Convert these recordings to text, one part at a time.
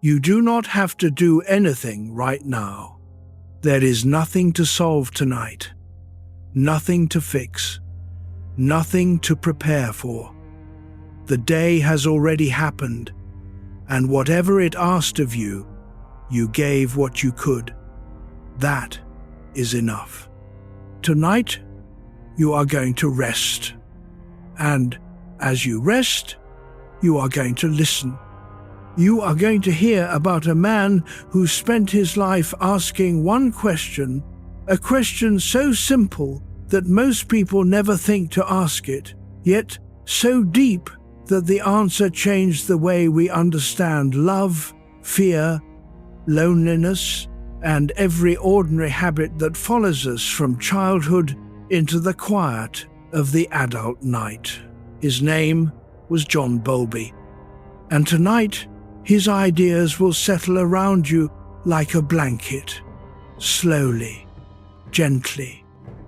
You do not have to do anything right now. There is nothing to solve tonight, nothing to fix, nothing to prepare for. The day has already happened, and whatever it asked of you, you gave what you could. That is enough. Tonight, you are going to rest. And as you rest, you are going to listen. You are going to hear about a man who spent his life asking one question, a question so simple that most people never think to ask it, yet so deep that the answer changed the way we understand love, fear, loneliness, and every ordinary habit that follows us from childhood into the quiet of the adult night. His name was John Bowlby, and tonight his ideas will settle around you like a blanket, slowly, gently,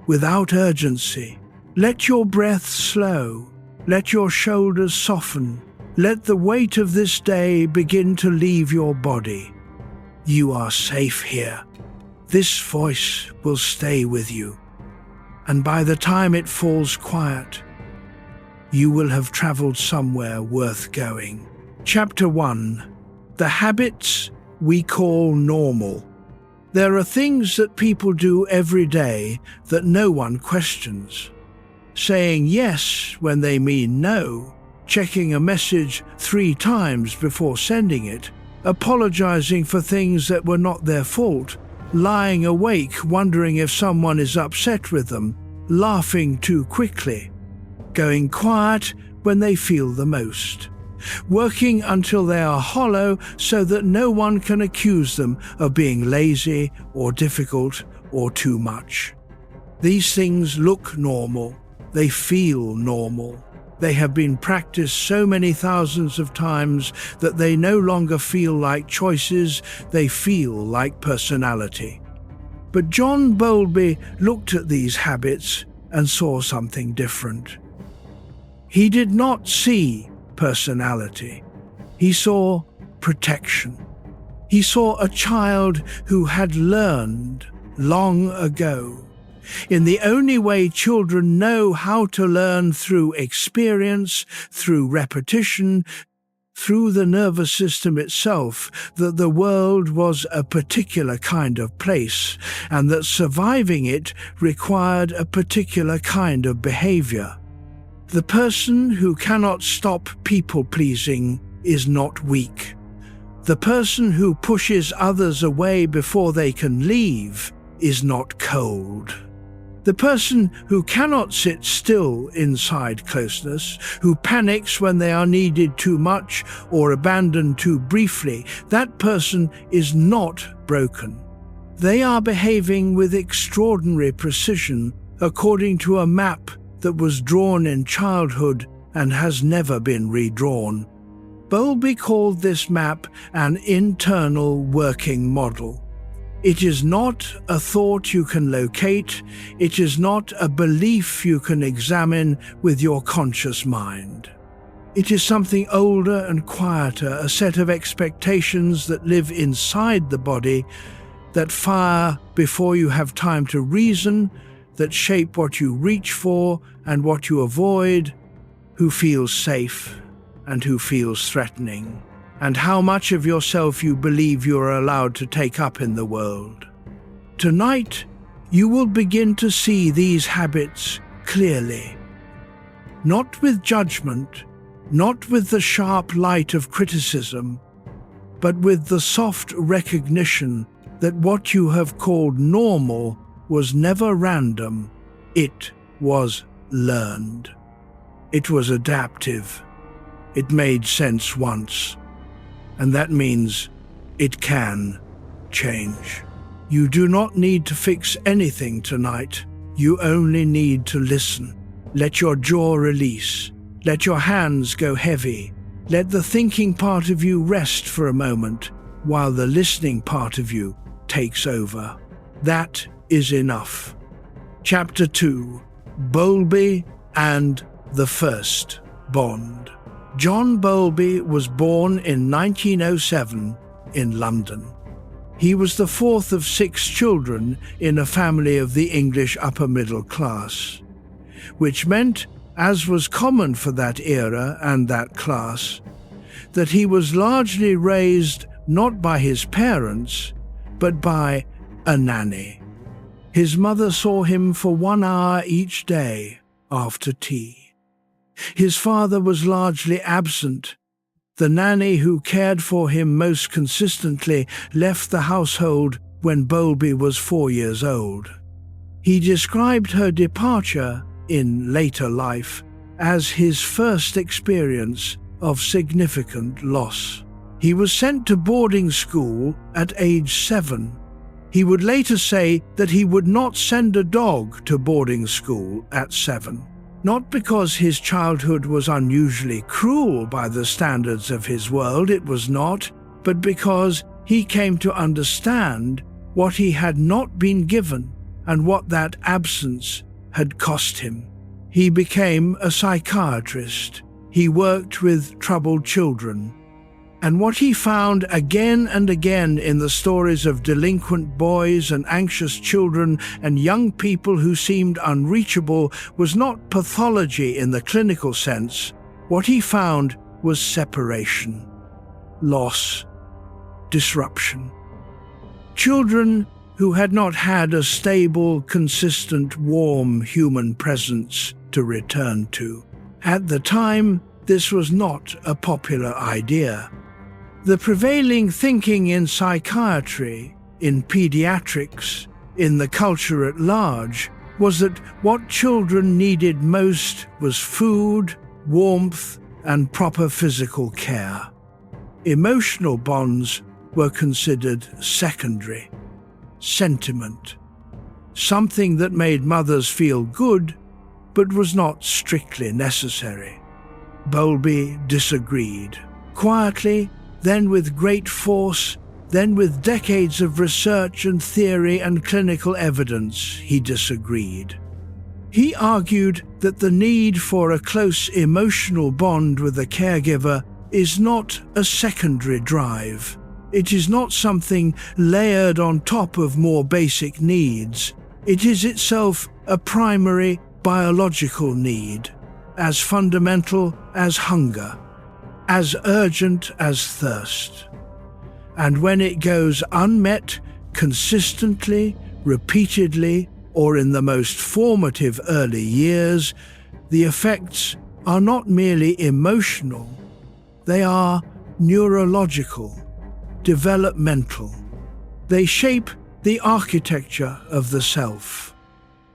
without urgency. Let your breath slow, let your shoulders soften, let the weight of this day begin to leave your body. You are safe here. This voice will stay with you, and by the time it falls quiet, you will have traveled somewhere worth going. Chapter 1. The habits we call normal. There are things that people do every day that no one questions. Saying yes when they mean no, checking a message 3 times before sending it, apologizing for things that were not their fault, lying awake wondering if someone is upset with them, laughing too quickly, going quiet when they feel the most, working until they are hollow so that no one can accuse them of being lazy or difficult or too much. These things look normal. They feel normal. They have been practiced so many thousands of times that they no longer feel like choices, they feel like personality. But John Bowlby looked at these habits and saw something different. He did not see personality. He saw protection. He saw a child who had learned long ago. In the only way children know how to learn, through experience, through repetition, through the nervous system itself, that the world was a particular kind of place, and that surviving it required a particular kind of behavior. The person who cannot stop people-pleasing is not weak. The person who pushes others away before they can leave is not cold. The person who cannot sit still inside closeness, who panics when they are needed too much or abandoned too briefly, that person is not broken. They are behaving with extraordinary precision according to a map that was drawn in childhood and has never been redrawn. Bowlby called this map an internal working model. It is not a thought you can locate. It is not a belief you can examine with your conscious mind. It is something older and quieter, a set of expectations that live inside the body, that fire before you have time to reason, that shape what you reach for and what you avoid, who feels safe and who feels threatening, and how much of yourself you believe you are allowed to take up in the world. Tonight, you will begin to see these habits clearly. Not with judgment, not with the sharp light of criticism, but with the soft recognition that what you have called normal was never random. It was learned. It was adaptive. It made sense once. And that means it can change. You do not need to fix anything tonight. You only need to listen. Let your jaw release. Let your hands go heavy. Let the thinking part of you rest for a moment while the listening part of you takes over. That is enough. Chapter 2. Bowlby and the First Bond. John Bowlby was born in 1907 in London. He was the fourth of 6 children in a family of the English upper middle class, which meant, as was common for that era and that class, that he was largely raised not by his parents, but by a nanny. His mother saw him for 1 hour each day after tea. His father was largely absent. The nanny who cared for him most consistently left the household when Bowlby was 4 years old. He described her departure in later life as his first experience of significant loss. He was sent to boarding school at age 7. He would later say that he would not send a dog to boarding school at 7. Not because his childhood was unusually cruel by the standards of his world, it was not, but because he came to understand what he had not been given and what that absence had cost him. He became a psychiatrist. He worked with troubled children. And what he found again and again in the stories of delinquent boys and anxious children and young people who seemed unreachable was not pathology in the clinical sense. What he found was separation, loss, disruption. Children who had not had a stable, consistent, warm human presence to return to. At the time, this was not a popular idea. The prevailing thinking in psychiatry, in pediatrics, in the culture at large, was that what children needed most was food, warmth, and proper physical care. Emotional bonds were considered secondary. Sentiment, something that made mothers feel good, but was not strictly necessary. Bowlby disagreed. Quietly, then with great force, then with decades of research and theory and clinical evidence, he disagreed. He argued that the need for a close emotional bond with a caregiver is not a secondary drive. It is not something layered on top of more basic needs. It is itself a primary biological need, as fundamental as hunger, as urgent as thirst. And when it goes unmet consistently, repeatedly, or in the most formative early years, the effects are not merely emotional, they are neurological, developmental. They shape the architecture of the self.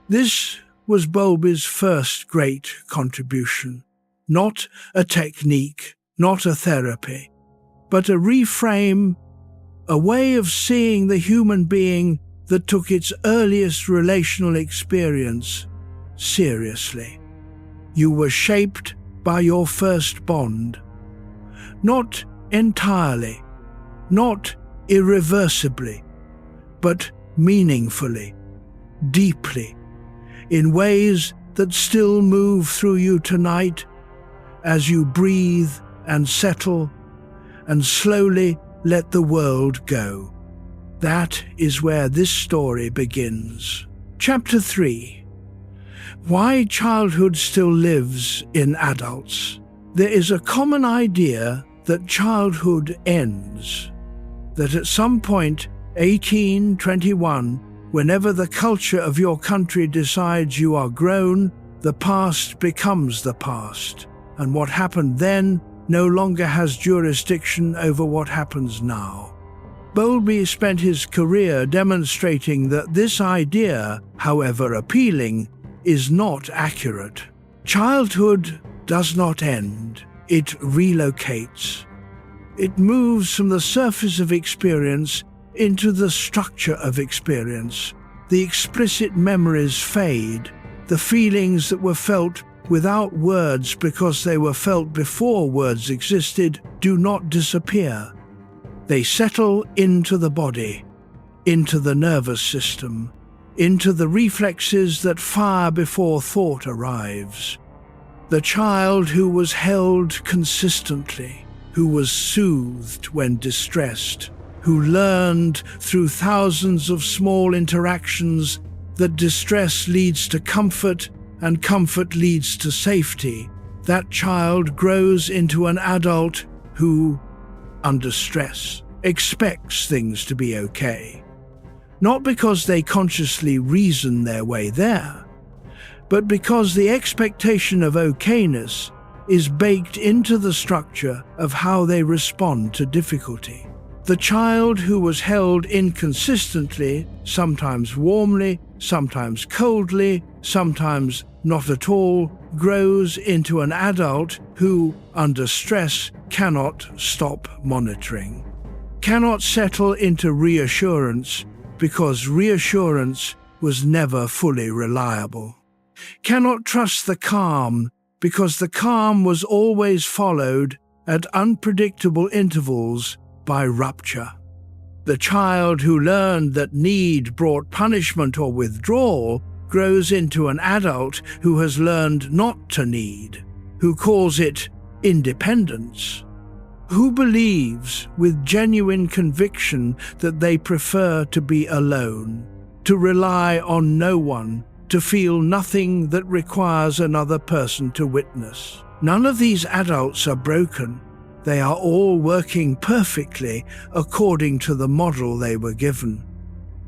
This was Bowlby's first great contribution, not a technique, not a therapy, but a reframe, a way of seeing the human being that took its earliest relational experience seriously. You were shaped by your first bond, not entirely, not irreversibly, but meaningfully, deeply, in ways that still move through you tonight as you breathe and settle and slowly let the world go. That is where this story begins. Chapter 3. Why childhood still lives in adults. There is a common idea that childhood ends, that at some point, 18, 21, whenever the culture of your country decides you are grown, the past becomes the past, and what happened then no longer has jurisdiction over what happens now. Bowlby spent his career demonstrating that this idea, however appealing, is not accurate. Childhood does not end, it relocates. It moves from the surface of experience into the structure of experience. The explicit memories fade. The feelings that were felt without words because they were felt before words existed do not disappear. They settle into the body, into the nervous system, into the reflexes that fire before thought arrives. The child who was held consistently, who was soothed when distressed, who learned through thousands of small interactions that distress leads to comfort and comfort leads to safety, that child grows into an adult who, under stress, expects things to be okay. Not because they consciously reason their way there, but because the expectation of okayness is baked into the structure of how they respond to difficulty. The child who was held inconsistently, sometimes warmly, sometimes coldly, sometimes not at all, grows into an adult who, under stress, cannot stop monitoring, cannot settle into reassurance because reassurance was never fully reliable, cannot trust the calm because the calm was always followed at unpredictable intervals by rupture. The child who learned that need brought punishment or withdrawal grows into an adult who has learned not to need, who calls it independence, who believes with genuine conviction that they prefer to be alone, to rely on no one, to feel nothing that requires another person to witness. None of these adults are broken. They are all working perfectly according to the model they were given.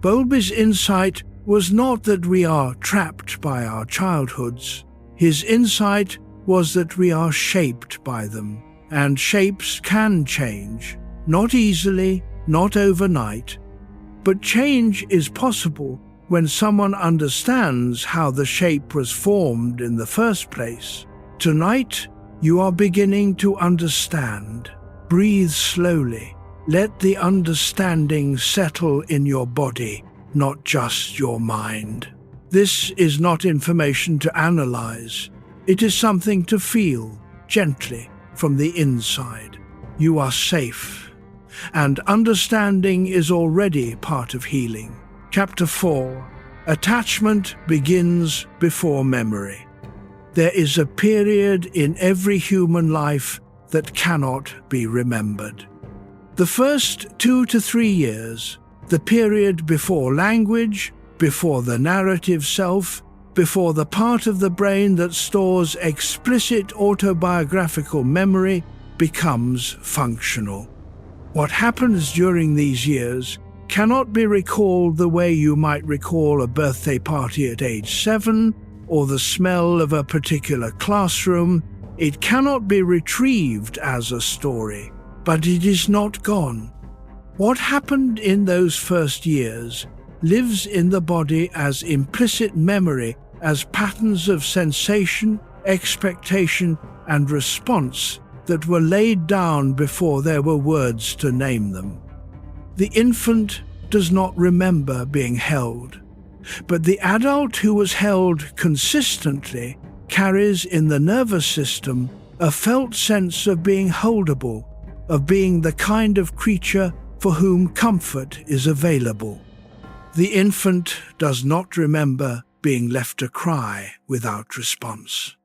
Bowlby's insight was not that we are trapped by our childhoods. His insight was that we are shaped by them, and shapes can change, not easily, not overnight. But change is possible when someone understands how the shape was formed in the first place. Tonight, you are beginning to understand. Breathe slowly. Let the understanding settle in your body, not just your mind. This is not information to analyze. It is something to feel, gently, from the inside. You are safe. And understanding is already part of healing. Chapter 4. Attachment begins before memory. There is a period in every human life that cannot be remembered. The first 2 to 3 years, the period before language, before the narrative self, before the part of the brain that stores explicit autobiographical memory becomes functional. What happens during these years cannot be recalled the way you might recall a birthday party at age 7 or the smell of a particular classroom. It cannot be retrieved as a story, but it is not gone. What happened in those first years lives in the body as implicit memory, as patterns of sensation, expectation, and response that were laid down before there were words to name them. The infant does not remember being held, but the adult who was held consistently carries in the nervous system a felt sense of being holdable, of being the kind of creature for whom comfort is available. The infant does not remember being left to cry without response.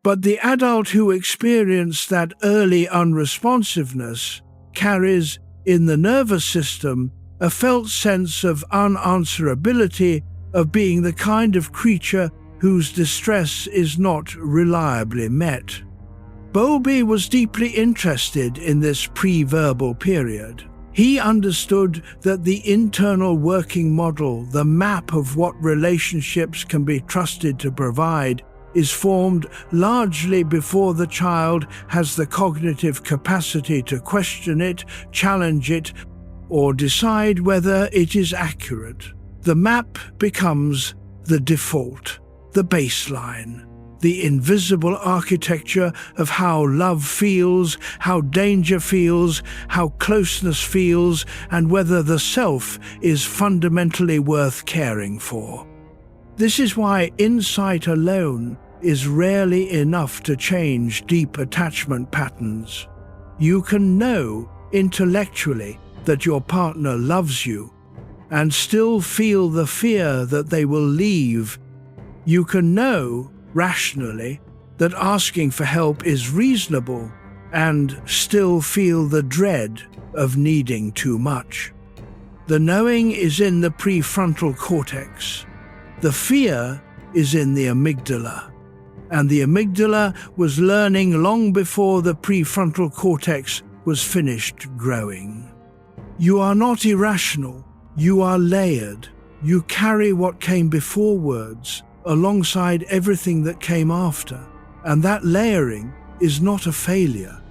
But the adult who experienced that early unresponsiveness carries in the nervous system a felt sense of unanswerability, of being the kind of creature whose distress is not reliably met. Bowlby was deeply interested in this pre-verbal period. He understood that the internal working model, the map of what relationships can be trusted to provide, is formed largely before the child has the cognitive capacity to question it, challenge it, or decide whether it is accurate. The map becomes the default, the baseline, the invisible architecture of how love feels, how danger feels, how closeness feels, and whether the self is fundamentally worth caring for. This is why insight alone is rarely enough to change deep attachment patterns. You can know intellectually that your partner loves you and still feel the fear that they will leave. You can know rationally that asking for help is reasonable and still feel the dread of needing too much. The knowing is in the prefrontal cortex. The fear is in the amygdala. And the amygdala was learning long before the prefrontal cortex was finished growing. You are not irrational. You are layered. You carry what came before words alongside everything that came after. And that layering is not a failure.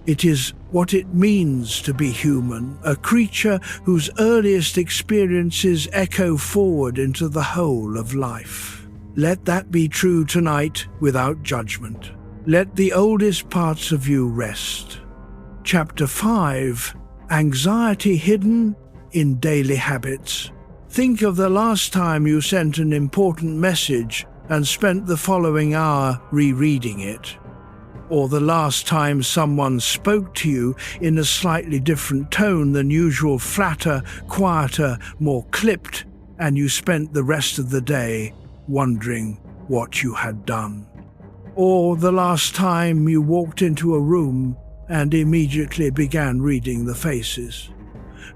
It is what it means to be human, a creature whose earliest experiences echo forward into the whole of life. Let that be true tonight without judgment. Let the oldest parts of you rest. Chapter 5: Anxiety Hidden in Daily Habits. Think of the last time you sent an important message and spent the following hour rereading it. Or the last time someone spoke to you in a slightly different tone than usual, flatter, quieter, more clipped, and you spent the rest of the day wondering what you had done. Or the last time you walked into a room and immediately began reading the faces.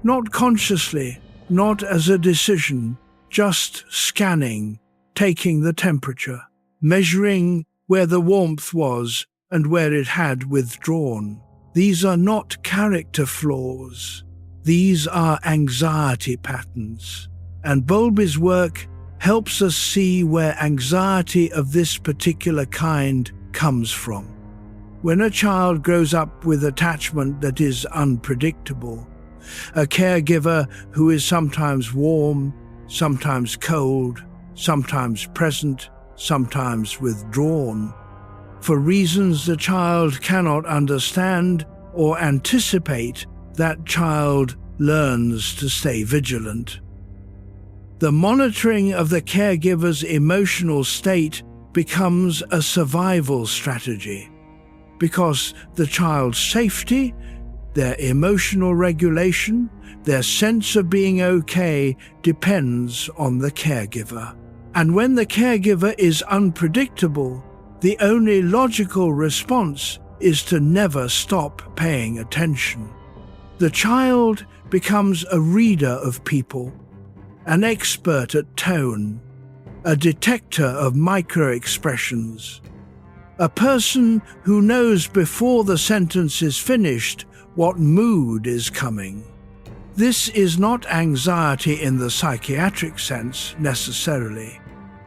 Not consciously, not as a decision, just scanning, taking the temperature, measuring where the warmth was and where it had withdrawn. These are not character flaws. These are anxiety patterns. And Bowlby's work helps us see where anxiety of this particular kind comes from. When a child grows up with attachment that is unpredictable, a caregiver who is sometimes warm, sometimes cold, sometimes present, sometimes withdrawn, for reasons the child cannot understand or anticipate, that child learns to stay vigilant. The monitoring of the caregiver's emotional state becomes a survival strategy, because the child's safety, their emotional regulation, their sense of being okay depends on the caregiver. And when the caregiver is unpredictable, the only logical response is to never stop paying attention. The child becomes a reader of people, an expert at tone, a detector of micro-expressions, a person who knows before the sentence is finished what mood is coming. This is not anxiety in the psychiatric sense necessarily.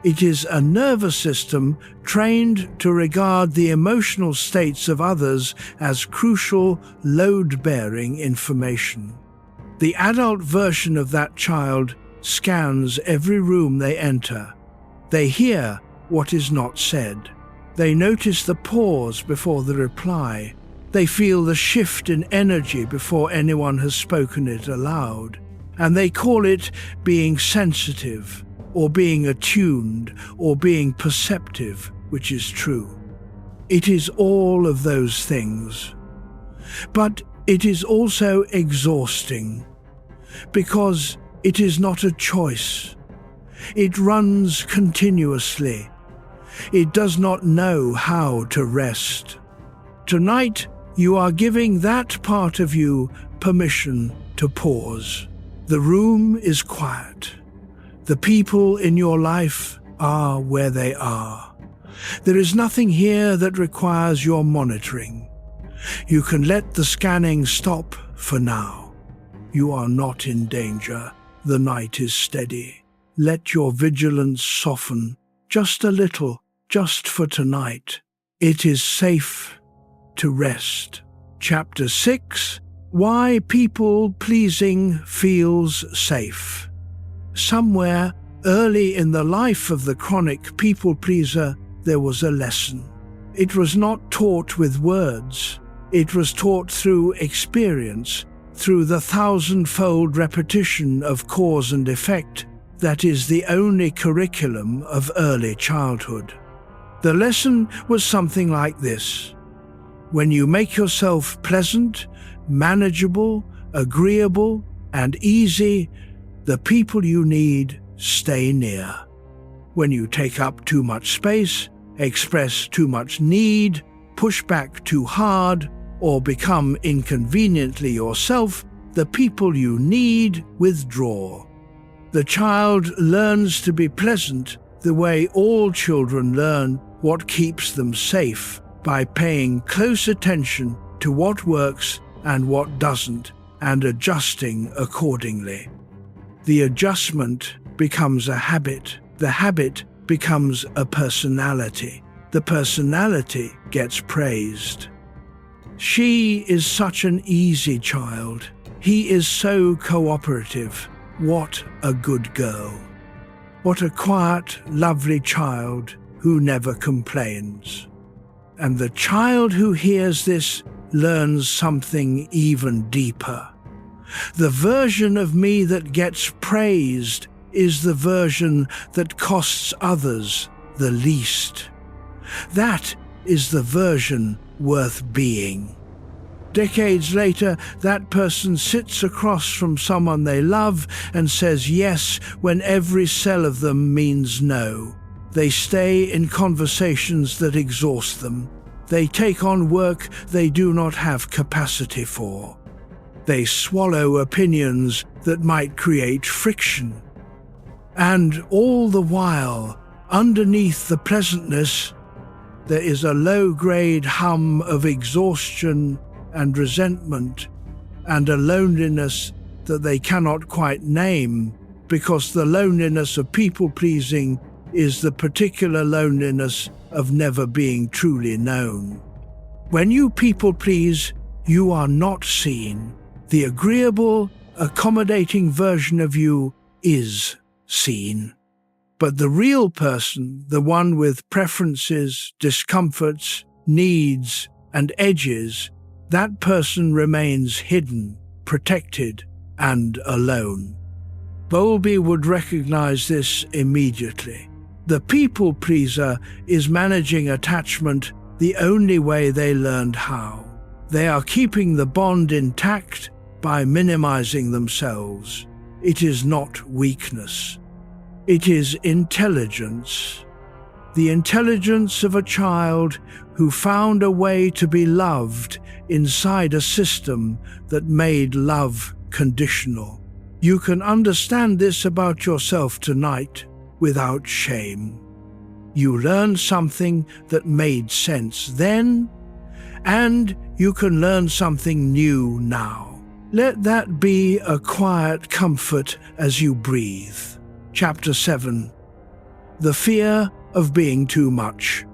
It is a nervous system trained to regard the emotional states of others as crucial, load-bearing information. The adult version of that child scans every room they enter. They hear what is not said. They notice the pause before the reply. They feel the shift in energy before anyone has spoken it aloud. And they call it being sensitive, or being attuned, or being perceptive, which is true. It is all of those things. But it is also exhausting, because it is not a choice. It runs continuously. It does not know how to rest. Tonight, you are giving that part of you permission to pause. The room is quiet. The people in your life are where they are. There is nothing here that requires your monitoring. You can let the scanning stop for now. You are not in danger. The night is steady. Let your vigilance soften just a little, just for tonight. It is safe to rest. Chapter 6: Why People-Pleasing Feels Safe. Somewhere early in the life of the chronic people-pleaser, there was a lesson. It was not taught with words. It was taught through experience, through the thousand-fold repetition of cause and effect that is the only curriculum of early childhood. The lesson was something like this: when you make yourself pleasant, manageable, agreeable, and easy, the people you need stay near. When you take up too much space, express too much need, push back too hard, or become inconveniently yourself, the people you need withdraw. The child learns to be pleasant the way all children learn what keeps them safe, by paying close attention to what works and what doesn't, and adjusting accordingly. The adjustment becomes a habit. The habit becomes a personality. The personality gets praised. She is such an easy child. He is so cooperative. What a good girl. What a quiet, lovely child who never complains. And the child who hears this learns something even deeper. The version of me that gets praised is the version that costs others the least. That is the version worth being. Decades later, that person sits across from someone they love and says yes when every cell of them means no. They stay in conversations that exhaust them. They take on work they do not have capacity for. They swallow opinions that might create friction. And all the while, underneath the pleasantness, there is a low-grade hum of exhaustion and resentment, and a loneliness that they cannot quite name, because the loneliness of people-pleasing is the particular loneliness of never being truly known. When you people-please, you are not seen. The agreeable, accommodating version of you is seen. But the real person, the one with preferences, discomforts, needs, and edges, that person remains hidden, protected, and alone. Bowlby would recognize this immediately. The people-pleaser is managing attachment the only way they learned how. They are keeping the bond intact by minimizing themselves. It is not weakness. It is intelligence. The intelligence of a child who found a way to be loved inside a system that made love conditional. You can understand this about yourself tonight without shame. You learned something that made sense then, and you can learn something new now. Let that be a quiet comfort as you breathe. Chapter 7. The fear of being too much.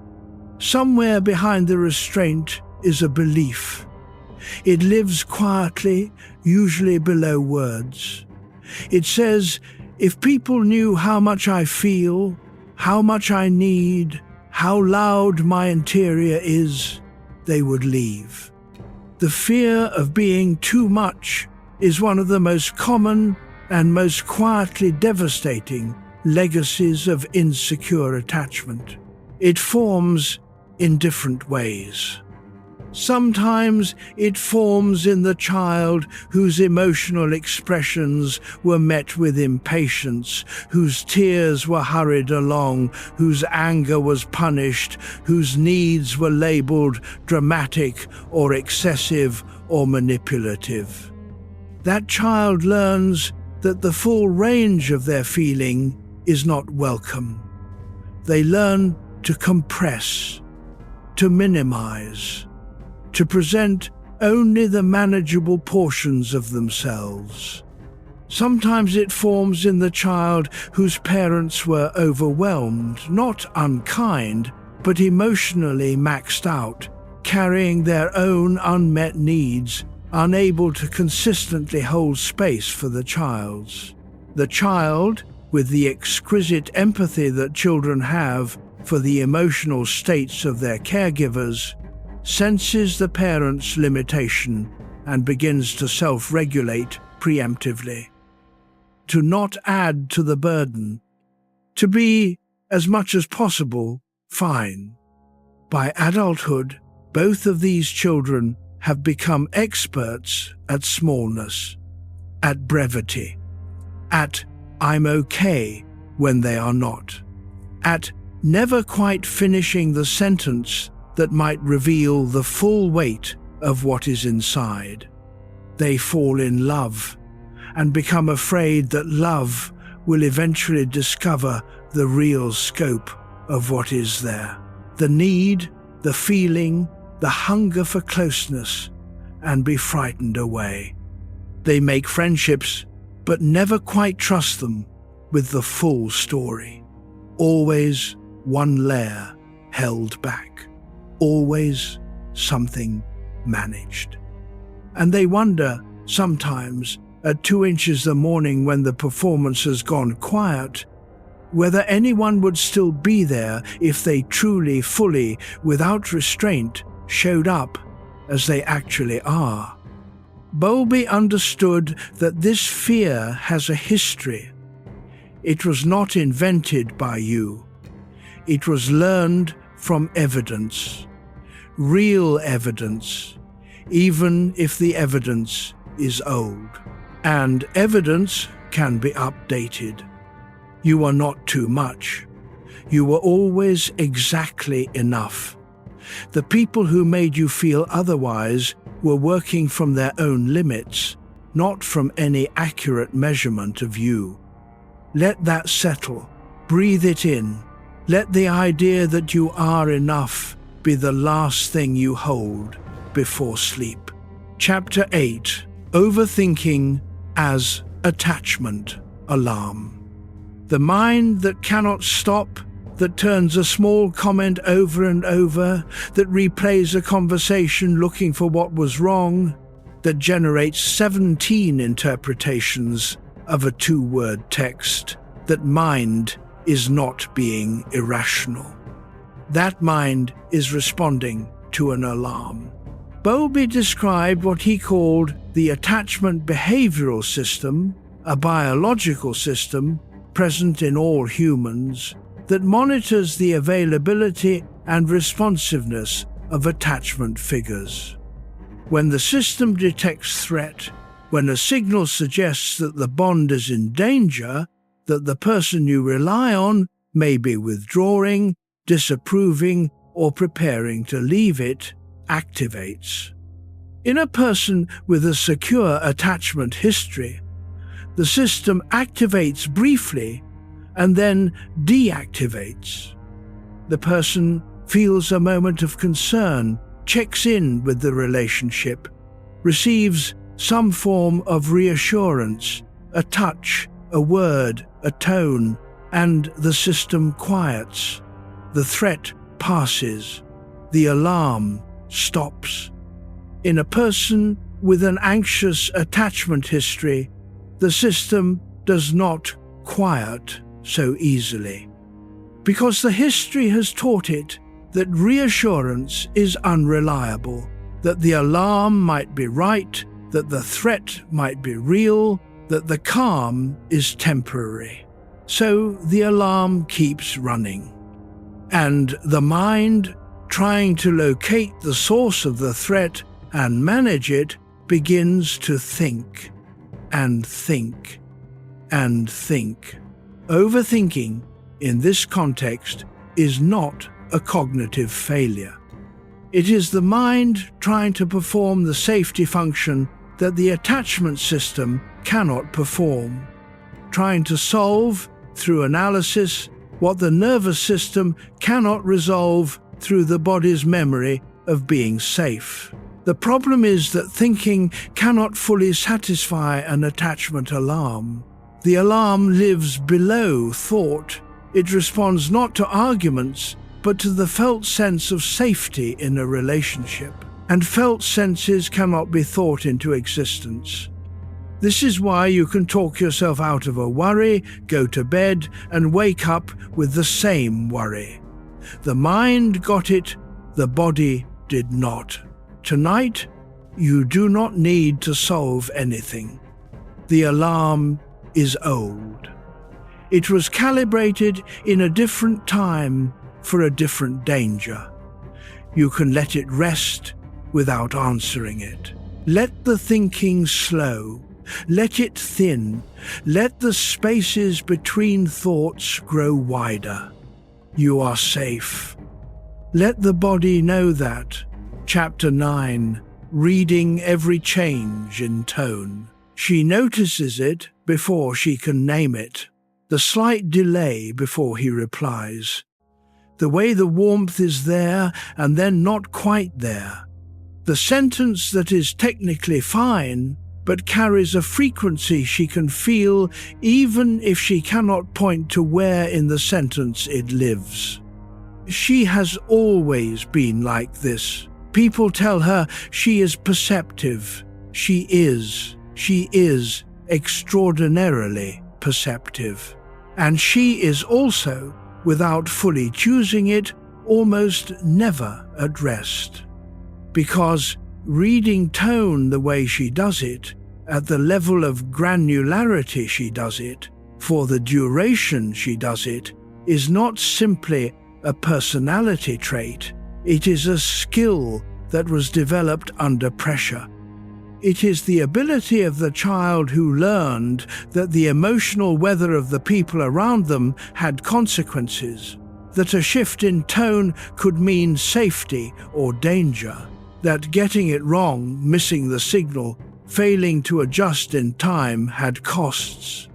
Somewhere behind the restraint is a belief. It lives quietly, usually below words. It says, if people knew how much I feel, how much I need, how loud my interior is, they would leave. The fear of being too much is one of the most common and most quietly devastating legacies of insecure attachment. It forms in different ways. Sometimes it forms in the child whose emotional expressions were met with impatience, whose tears were hurried along, whose anger was punished, whose needs were labeled dramatic or excessive or manipulative. That child learns that the full range of their feeling is not welcome. They learn to compress, to minimize, to present only the manageable portions of themselves. Sometimes it forms in the child whose parents were overwhelmed, not unkind, but emotionally maxed out, carrying their own unmet needs, unable to consistently hold space for the child's. The child, with the exquisite empathy that children have for the emotional states of their caregivers, senses the parent's limitation and begins to self-regulate preemptively. To not add to the burden. To be, as much as possible, fine. By adulthood, both of these children have become experts at smallness, at brevity, at I'm okay when they are not, at never quite finishing the sentence that might reveal the full weight of what is inside. They fall in love and become afraid that love will eventually discover the real scope of what is there. The need, the feeling, the hunger for closeness, and be frightened away. They make friendships, but never quite trust them with the full story. Always one layer held back. Always something managed. And they wonder, sometimes, at 2 inches the morning when the performance has gone quiet, whether anyone would still be there if they truly, fully, without restraint, showed up as they actually are. Bowlby understood that this fear has a history. It was not invented by you. It was learned from evidence. Real evidence, even if the evidence is old. And evidence can be updated. You are not too much. You were always exactly enough. The people who made you feel otherwise were working from their own limits, not from any accurate measurement of you. Let that settle. Breathe it in. Let the idea that you are enough be the last thing you hold before sleep. Chapter 8. Overthinking as attachment alarm. The mind that cannot stop, that turns a small comment over and over, that replays a conversation looking for what was wrong, that generates 17 interpretations of a 2-word text, that mind is not being irrational. That mind is responding to an alarm. Bowlby described what he called the attachment behavioral system, a biological system present in all humans that monitors the availability and responsiveness of attachment figures. When the system detects threat, when a signal suggests that the bond is in danger, that the person you rely on may be withdrawing, disapproving, or preparing to leave it, activates. In a person with a secure attachment history, the system activates briefly and then deactivates. The person feels a moment of concern, checks in with the relationship, receives some form of reassurance, a touch, a word, a tone, and the system quiets. The threat passes. The alarm stops. In a person with an anxious attachment history, the system does not quiet so easily, because the history has taught it that reassurance is unreliable, that the alarm might be right, that the threat might be real, that the calm is temporary. So the alarm keeps running. And the mind, trying to locate the source of the threat and manage it, begins to think and think and think. Overthinking, in this context, is not a cognitive failure. It is the mind trying to perform the safety function that the attachment system cannot perform, trying to solve, through analysis, what the nervous system cannot resolve through the body's memory of being safe. The problem is that thinking cannot fully satisfy an attachment alarm. The alarm lives below thought. It responds not to arguments, but to the felt sense of safety in a relationship. And felt senses cannot be thought into existence. This is why you can talk yourself out of a worry, go to bed, and wake up with the same worry. The mind got it, the body did not. Tonight, you do not need to solve anything. The alarm is old. It was calibrated in a different time for a different danger. You can let it rest without answering it. Let the thinking slow. Let it thin. Let the spaces between thoughts grow wider. You are safe. Let the body know that. Chapter 9. reading every change in tone. She notices it before she can name it, the slight delay before he replies, the way the warmth is there and then not quite there, the sentence that is technically fine but carries a frequency she can feel even if she cannot point to where in the sentence it lives. She has always been like this. People tell her she is perceptive. She is extraordinarily perceptive. And she is also, without fully choosing it, almost never at rest. Because reading tone the way she does it, at the level of granularity she does it, for the duration she does it, is not simply a personality trait. It is a skill that was developed under pressure. It is the ability of the child who learned that the emotional weather of the people around them had consequences, that a shift in tone could mean safety or danger, that getting it wrong, missing the signal, failing to adjust in time had costs.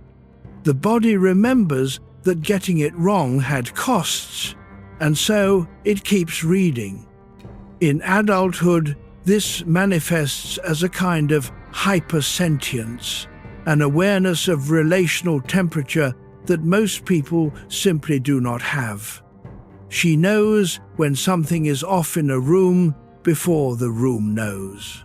The body remembers that getting it wrong had costs, and so it keeps reading. In adulthood, this manifests as a kind of hypersentience, an awareness of relational temperature that most people simply do not have. She knows when something is off in a room before the room knows.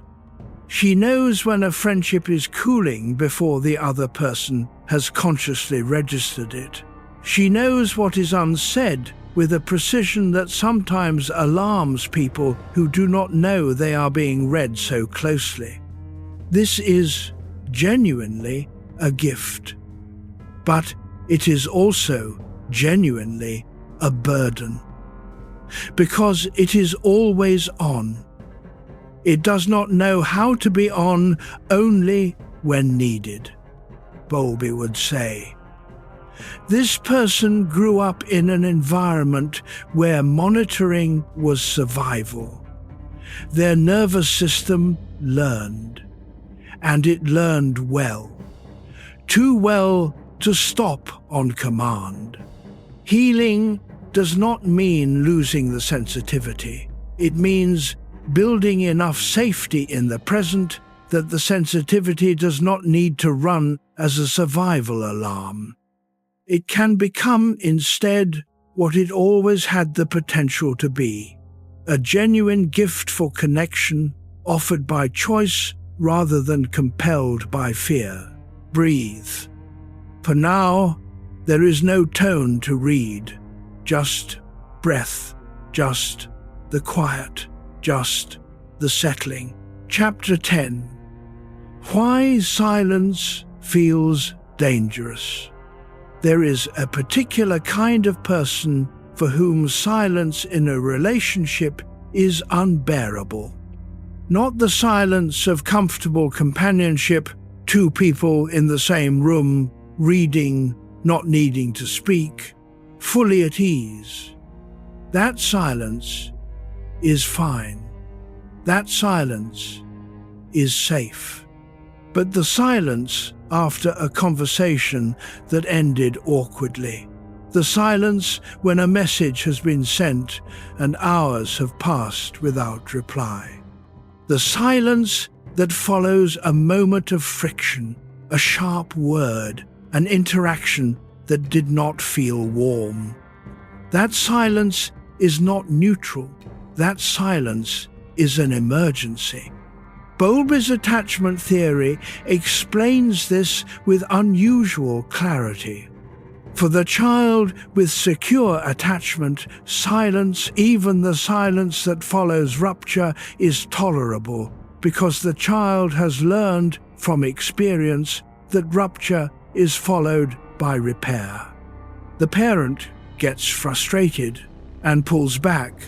She knows when a friendship is cooling before the other person has consciously registered it. She knows what is unsaid with a precision that sometimes alarms people who do not know they are being read so closely. This is genuinely a gift, but it is also genuinely a burden, because it is always on. It does not know how to be on only when needed, Bowlby would say. This person grew up in an environment where monitoring was survival. Their nervous system learned, and it learned well. Too well to stop on command. Healing does not mean losing the sensitivity. It means building enough safety in the present that the sensitivity does not need to run as a survival alarm. It can become instead what it always had the potential to be, a genuine gift for connection offered by choice rather than compelled by fear. Breathe. For now, there is no tone to read, just breath, just the quiet, just the settling. Chapter 10. Why silence feels dangerous. There is a particular kind of person for whom silence in a relationship is unbearable. Not the silence of comfortable companionship, two people in the same room, reading, not needing to speak, fully at ease. That silence is fine. That silence is safe. But the silence after a conversation that ended awkwardly, the silence when a message has been sent and hours have passed without reply, the silence that follows a moment of friction, a sharp word, an interaction that did not feel warm. That silence is not neutral. That silence is an emergency. Bowlby's attachment theory explains this with unusual clarity. For the child with secure attachment, silence, even the silence that follows rupture, is tolerable because the child has learned from experience that rupture is followed by repair. The parent gets frustrated and pulls back,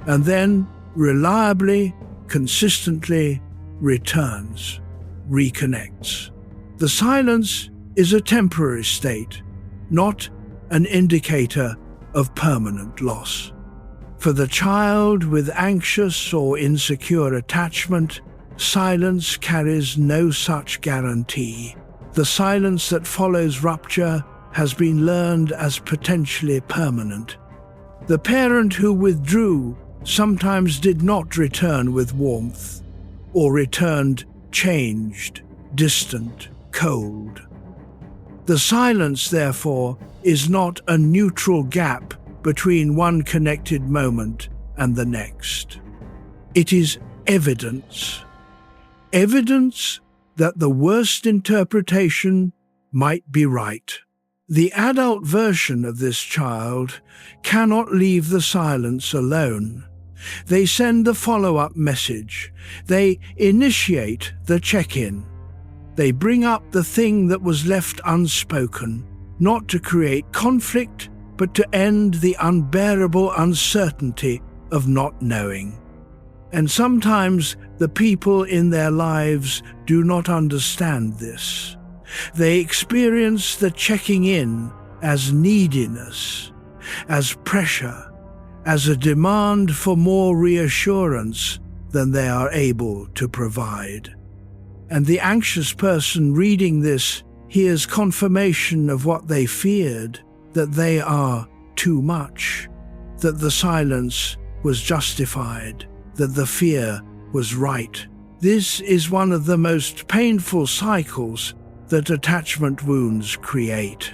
and then reliably, consistently returns, reconnects. The silence is a temporary state, not an indicator of permanent loss. For the child with anxious or insecure attachment, silence carries no such guarantee. The silence that follows rupture has been learned as potentially permanent. The parent who withdrew sometimes did not return with warmth, or returned changed, distant, cold. The silence, therefore, is not a neutral gap between one connected moment and the next. It is evidence. Evidence that the worst interpretation might be right. The adult version of this child cannot leave the silence alone. They send the follow-up message. They initiate the check-in. They bring up the thing that was left unspoken, not to create conflict, but to end the unbearable uncertainty of not knowing. And sometimes the people in their lives do not understand this. They experience the checking in as neediness, as pressure, as a demand for more reassurance than they are able to provide. And the anxious person reading this hears confirmation of what they feared, that they are too much, that the silence was justified, that the fear was right. This is one of the most painful cycles that attachment wounds create.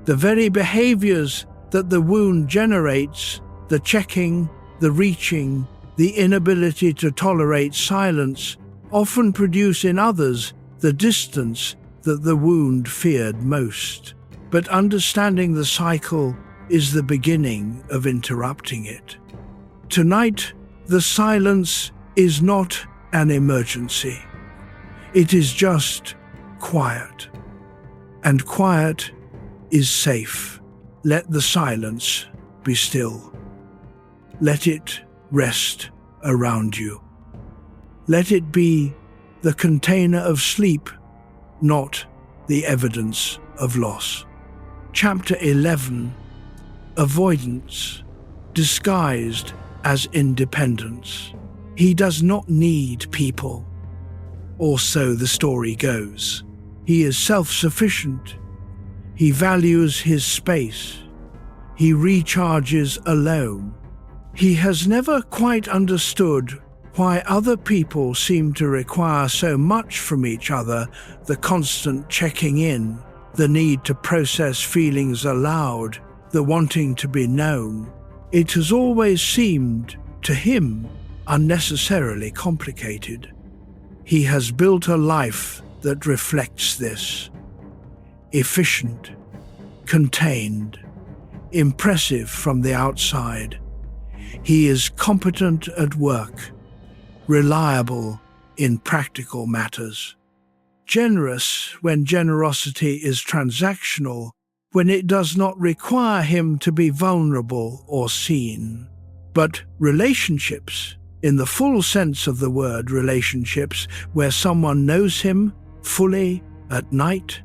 The very behaviors that the wound generates, the checking, the reaching, the inability to tolerate silence, often produce in others the distance that the wound feared most. But understanding the cycle is the beginning of interrupting it. Tonight, the silence is not an emergency. It is just quiet. And quiet is safe. Let the silence be still. Let it rest around you. Let it be the container of sleep, not the evidence of loss. Chapter 11. Avoidance, disguised as independence. He does not need people, or so the story goes. He is self-sufficient. He values his space. He recharges alone. He has never quite understood why other people seem to require so much from each other, the constant checking in, the need to process feelings aloud, the wanting to be known. It has always seemed, to him, unnecessarily complicated. He has built a life that reflects this. Efficient, contained, impressive from the outside. He is competent at work, reliable in practical matters. Generous when generosity is transactional, when it does not require him to be vulnerable or seen. But relationships, in the full sense of the word relationships, where someone knows him fully at night,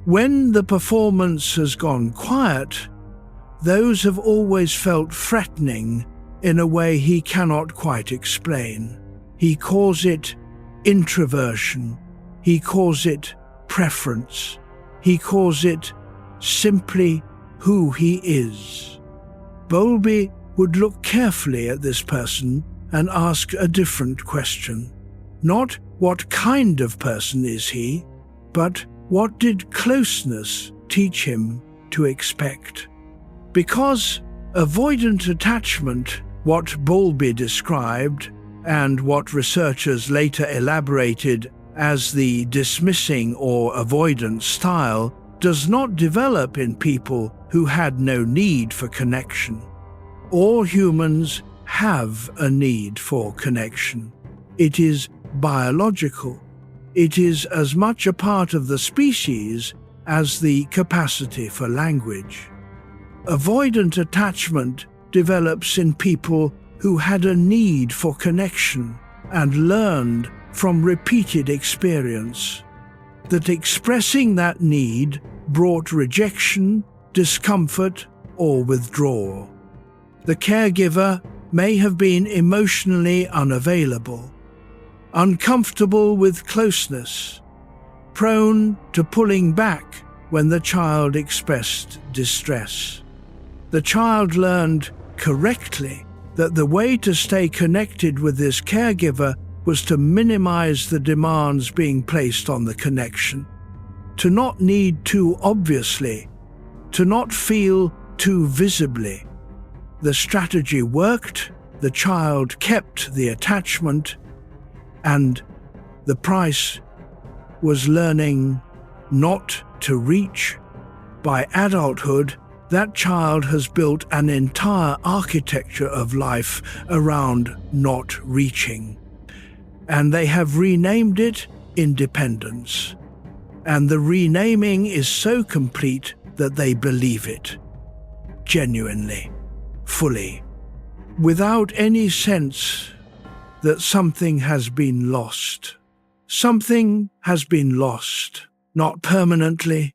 when the performance has gone quiet, those have always felt threatening in a way he cannot quite explain. He calls it introversion. He calls it preference. He calls it simply who he is. Bowlby would look carefully at this person and ask a different question. Not what kind of person is he, but what did closeness teach him to expect? Because avoidant attachment, what Bowlby described, and what researchers later elaborated as the dismissing or avoidance style, does not develop in people who had no need for connection. All humans have a need for connection. It is biological. It is as much a part of the species as the capacity for language. Avoidant attachment develops in people who had a need for connection and learned from repeated experience that expressing that need brought rejection, discomfort, or withdrawal. The caregiver may have been emotionally unavailable, uncomfortable with closeness, prone to pulling back when the child expressed distress. The child learned correctly that the way to stay connected with this caregiver was to minimize the demands being placed on the connection, to not need too obviously, to not feel too visibly. The strategy worked, the child kept the attachment, and the price was learning not to reach. By adulthood, that child has built an entire architecture of life around not reaching, and they have renamed it independence. And the renaming is so complete that they believe it, genuinely, fully, without any sense that something has been lost. Something has been lost, not permanently,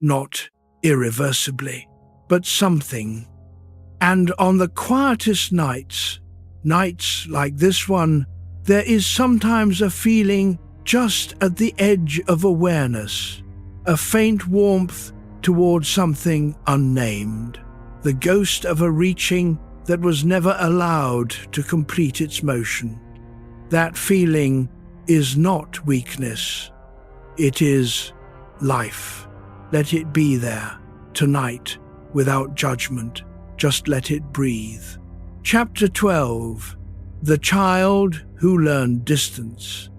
not irreversibly, but something. And on the quietest nights like this one, there is sometimes a feeling just at the edge of awareness, a faint warmth towards something unnamed, the ghost of a reaching that was never allowed to complete its motion. That feeling is not weakness, it is life. Let it be there, tonight, without judgment. Just let it breathe. Chapter 12. The Child Who Learned Distance.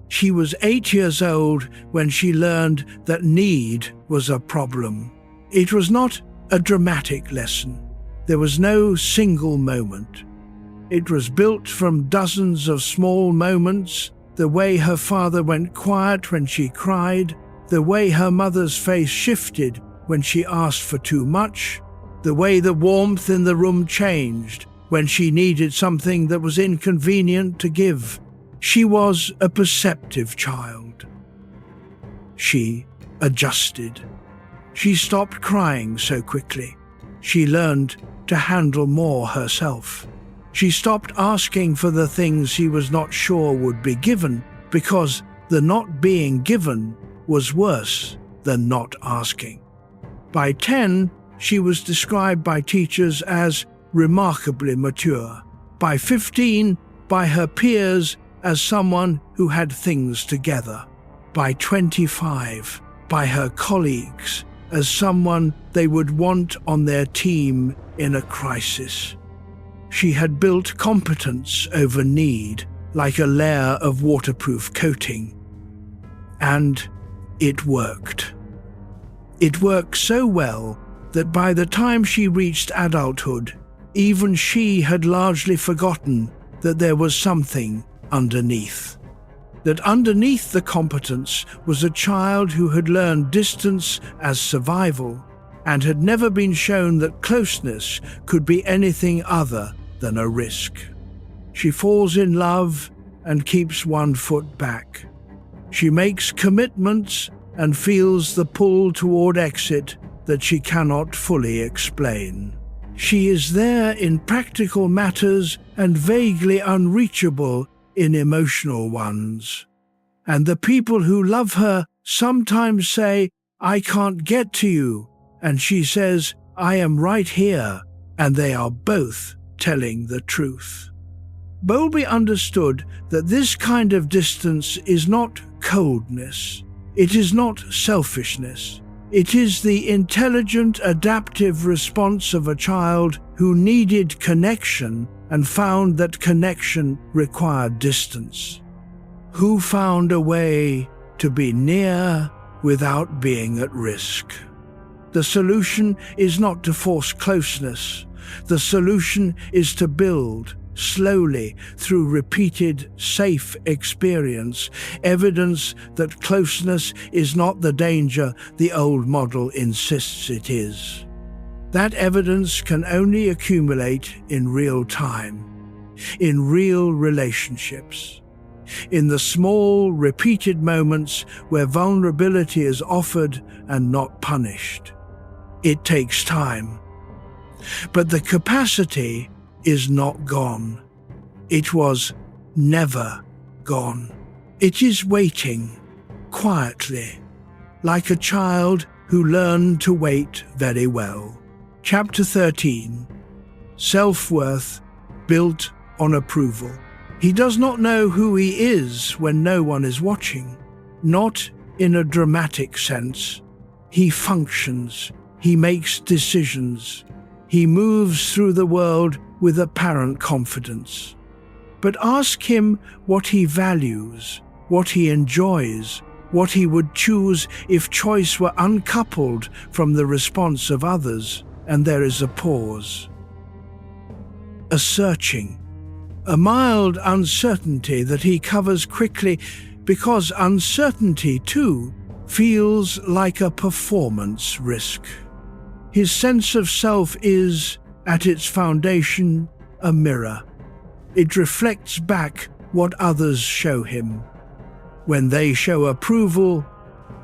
She was 8 years old when she learned that need was a problem. It was not a dramatic lesson. There was no single moment. It was built from dozens of small moments, the way her father went quiet when she cried, the way her mother's face shifted when she asked for too much, the way the warmth in the room changed when she needed something that was inconvenient to give. She was a perceptive child. She adjusted. She stopped crying so quickly. She learned to handle more herself. She stopped asking for the things she was not sure would be given, because the not being given was worse than not asking. By 10, she was described by teachers as remarkably mature. By 15, by her peers as someone who had things together. By 25, by her colleagues as someone they would want on their team in a crisis. She had built competence over need, like a layer of waterproof coating. And it worked. It worked so well that by the time she reached adulthood, even she had largely forgotten that there was something underneath. That underneath the competence was a child who had learned distance as survival and had never been shown that closeness could be anything other than a risk. She falls in love and keeps one foot back. She makes commitments and feels the pull toward exit that she cannot fully explain. She is there in practical matters and vaguely unreachable in emotional ones. And the people who love her sometimes say, "I can't get to you," and she says, "I am right here," and they are both telling the truth. Bowlby understood that this kind of distance is not coldness. It is not selfishness. It is the intelligent, adaptive response of a child who needed connection and found that connection required distance. Who found a way to be near without being at risk. The solution is not to force closeness. The solution is to build, slowly, through repeated, safe experience, evidence that closeness is not the danger the old model insists it is. That evidence can only accumulate in real time, in real relationships, in the small, repeated moments where vulnerability is offered and not punished. It takes time. But the capacity is not gone. It was never gone. It is waiting, quietly, like a child who learned to wait very well. Chapter 13. Self-worth built on approval. He does not know who he is when no one is watching. Not in a dramatic sense. He functions. He makes decisions. He moves through the world with apparent confidence. But ask him what he values, what he enjoys, what he would choose if choice were uncoupled from the response of others, and there is a pause. A searching, a mild uncertainty that he covers quickly because uncertainty, too, feels like a performance risk. His sense of self is, at its foundation, a mirror. It reflects back what others show him. When they show approval,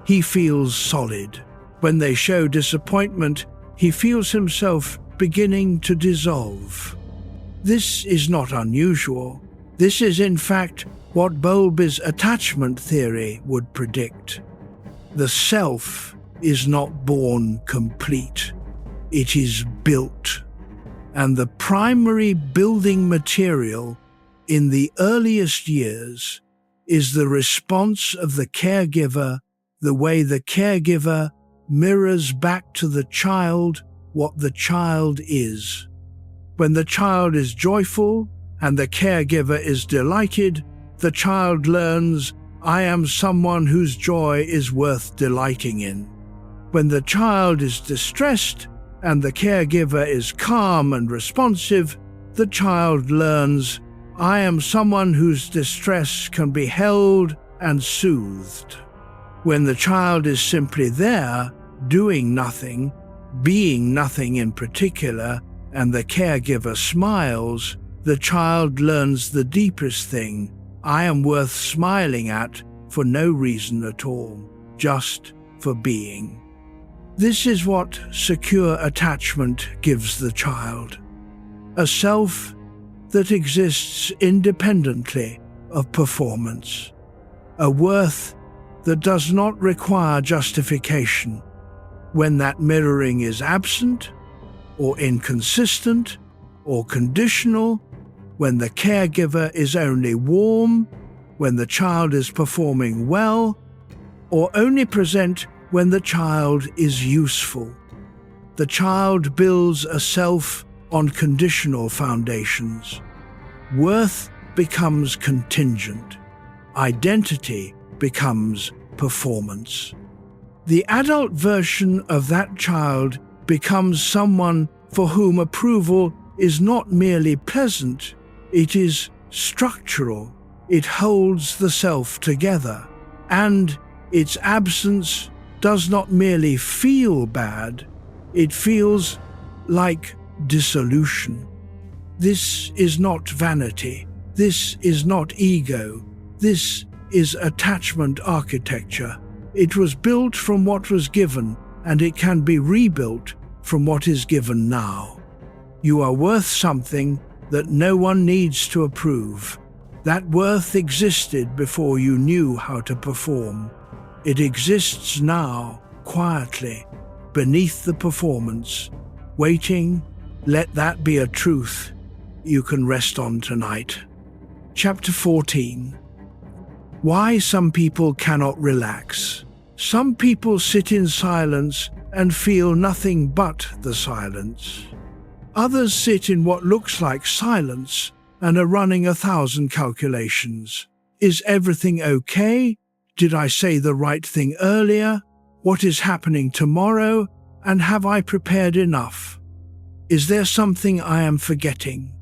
he feels solid. When they show disappointment, he feels himself beginning to dissolve. This is not unusual. This is, in fact, what Bowlby's attachment theory would predict. The self is not born complete. It is built. And the primary building material in the earliest years is the response of the caregiver, the way the caregiver mirrors back to the child what the child is. When the child is joyful and the caregiver is delighted, the child learns, I am someone whose joy is worth delighting in. When the child is distressed and the caregiver is calm and responsive, the child learns, I am someone whose distress can be held and soothed. When the child is simply there, doing nothing, being nothing in particular, and the caregiver smiles, the child learns the deepest thing, I am worth smiling at for no reason at all, just for being. This is what secure attachment gives the child. A self that exists independently of performance. A worth that does not require justification. When that mirroring is absent, or inconsistent, or conditional, when the caregiver is only warm, when the child is performing well, or only present when the child is useful. The child builds a self on conditional foundations. Worth becomes contingent. Identity becomes performance. The adult version of that child becomes someone for whom approval is not merely pleasant, it is structural. It holds the self together, and its absence does not merely feel bad, it feels like dissolution. This is not vanity. This is not ego. This is attachment architecture. It was built from what was given, and it can be rebuilt from what is given now. You are worth something that no one needs to approve. That worth existed before you knew how to perform. It exists now, quietly, beneath the performance, waiting. Let that be a truth you can rest on tonight. Chapter 14. Why some people cannot relax. Some people sit in silence and feel nothing but the silence. Others sit in what looks like silence and are running 1,000 calculations. Is everything okay? Did I say the right thing earlier? What is happening tomorrow? And have I prepared enough? Is there something I am forgetting?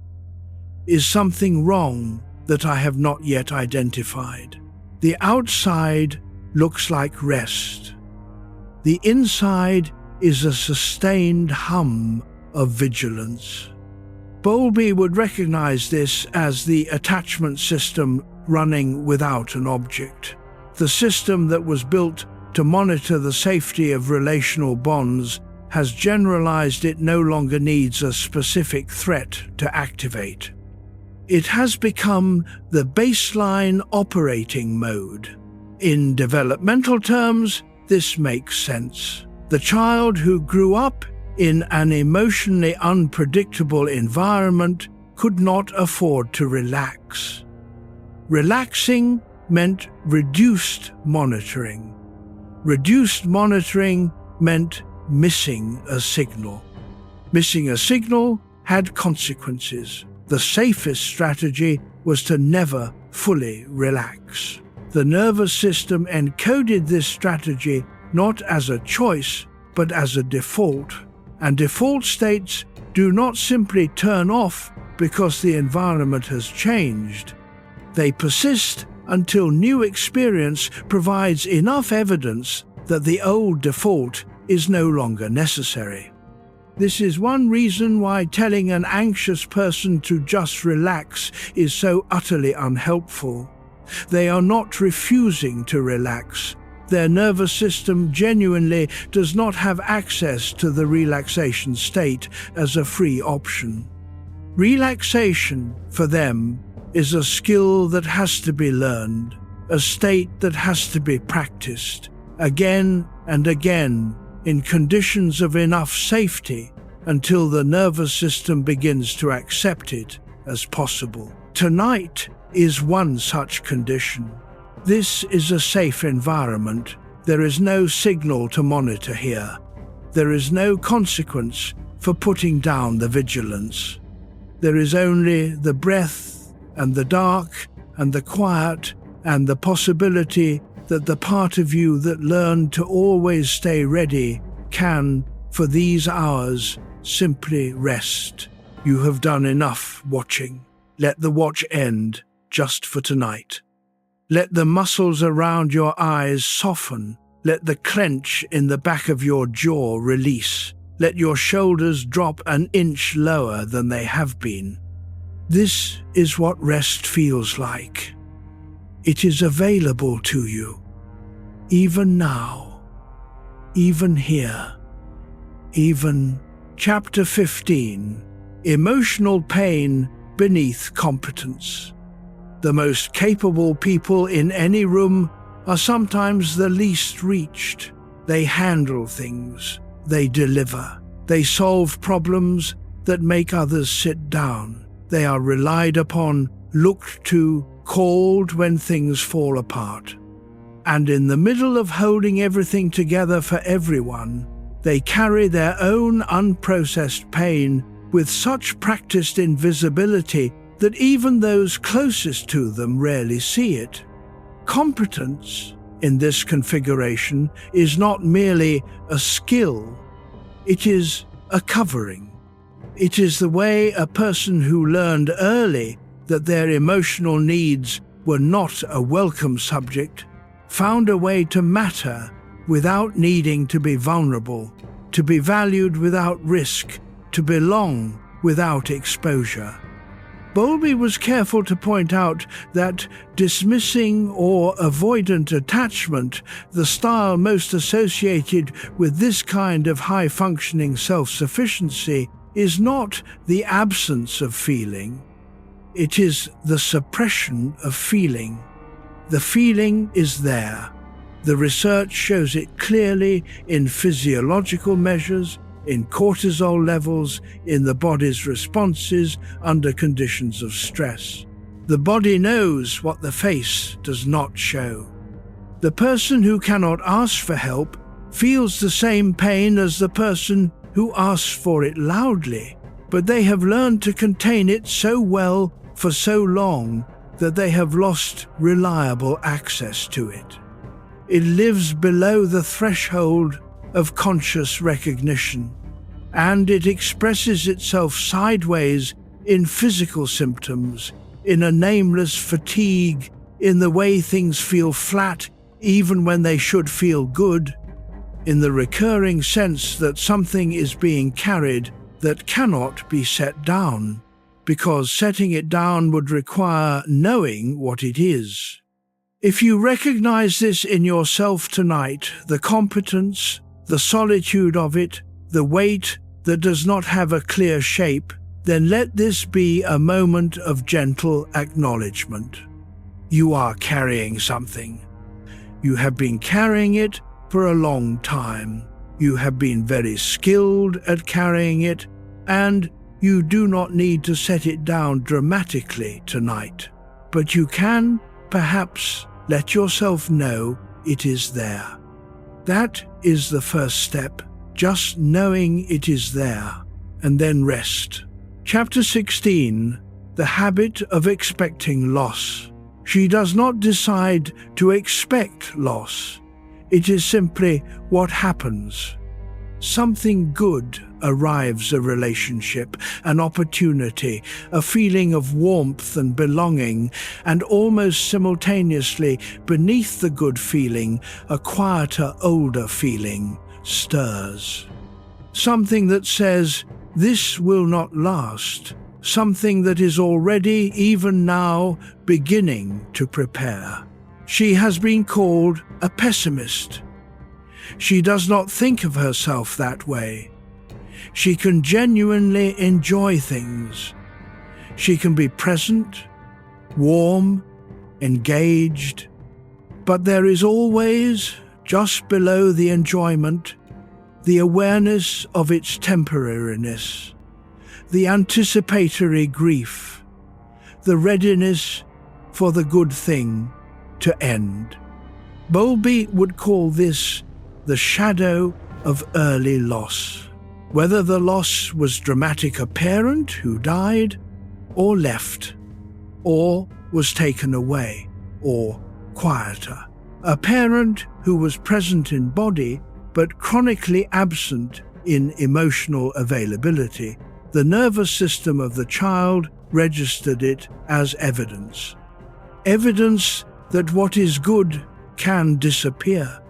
Is something wrong that I have not yet identified? The outside looks like rest. The inside is a sustained hum of vigilance. Bowlby would recognize this as the attachment system running without an object. The system that was built to monitor the safety of relational bonds has generalized it no longer needs a specific threat to activate. It has become the baseline operating mode. In developmental terms, this makes sense. The child who grew up in an emotionally unpredictable environment could not afford to relax. Relaxing meant reduced monitoring. Reduced monitoring meant missing a signal. Missing a signal had consequences. The safest strategy was to never fully relax. The nervous system encoded this strategy not as a choice, but as a default. And default states do not simply turn off because the environment has changed. They persist until new experience provides enough evidence that the old default is no longer necessary. This is one reason why telling an anxious person to just relax is so utterly unhelpful. They are not refusing to relax. Their nervous system genuinely does not have access to the relaxation state as a free option. Relaxation, for them, is a skill that has to be learned, a state that has to be practiced, again and again, in conditions of enough safety until the nervous system begins to accept it as possible. Tonight is one such condition. This is a safe environment. There is no signal to monitor here. There is no consequence for putting down the vigilance. There is only the breath and the dark and the quiet and the possibility that the part of you that learned to always stay ready can, for these hours, simply rest. You have done enough watching. Let the watch end just for tonight. Let the muscles around your eyes soften. Let the clench in the back of your jaw release. Let your shoulders drop an inch lower than they have been. This is what rest feels like. It is available to you, even now, even here, even. Chapter 15. Emotional pain beneath competence. The most capable people in any room are sometimes the least reached. They handle things, they deliver, they solve problems that make others sit down. They are relied upon, looked to, called when things fall apart. And in the middle of holding everything together for everyone, they carry their own unprocessed pain with such practiced invisibility that even those closest to them rarely see it. Competence, in this configuration, is not merely a skill, it is a covering. It is the way a person who learned early that their emotional needs were not a welcome subject found a way to matter without needing to be vulnerable, to be valued without risk, to belong without exposure. Bowlby was careful to point out that dismissing or avoidant attachment, the style most associated with this kind of high-functioning self-sufficiency, is not the absence of feeling. It is the suppression of feeling. The feeling is there. The research shows it clearly in physiological measures, in cortisol levels, in the body's responses under conditions of stress. The body knows what the face does not show. The person who cannot ask for help feels the same pain as the person who asks for it loudly, but they have learned to contain it so well for so long that they have lost reliable access to it. It lives below the threshold of conscious recognition, and it expresses itself sideways in physical symptoms, in a nameless fatigue, in the way things feel flat even when they should feel good, in the recurring sense that something is being carried that cannot be set down, because setting it down would require knowing what it is. If you recognize this in yourself tonight, the competence, the solitude of it, the weight that does not have a clear shape, then let this be a moment of gentle acknowledgement. You are carrying something. You have been carrying it for a long time. You have been very skilled at carrying it, and you do not need to set it down dramatically tonight. But you can, perhaps, let yourself know it is there. That is the first step, just knowing it is there, and then rest. Chapter 16, The Habit of Expecting Loss. She does not decide to expect loss. It is simply what happens. Something good arrives, a relationship, an opportunity, a feeling of warmth and belonging, and almost simultaneously, beneath the good feeling, a quieter, older feeling stirs. Something that says, "This will not last." Something that is already, even now, beginning to prepare. She has been called a pessimist. She does not think of herself that way. She can genuinely enjoy things. She can be present, warm, engaged, but there is always, just below the enjoyment, the awareness of its temporariness, the anticipatory grief, the readiness for the good thing to end. Bowlby would call this the shadow of early loss. Whether the loss was dramatic, a parent who died, or left, or was taken away, or quieter. A parent who was present in body but chronically absent in emotional availability. The nervous system of the child registered it as evidence. Evidence that what is good can disappear.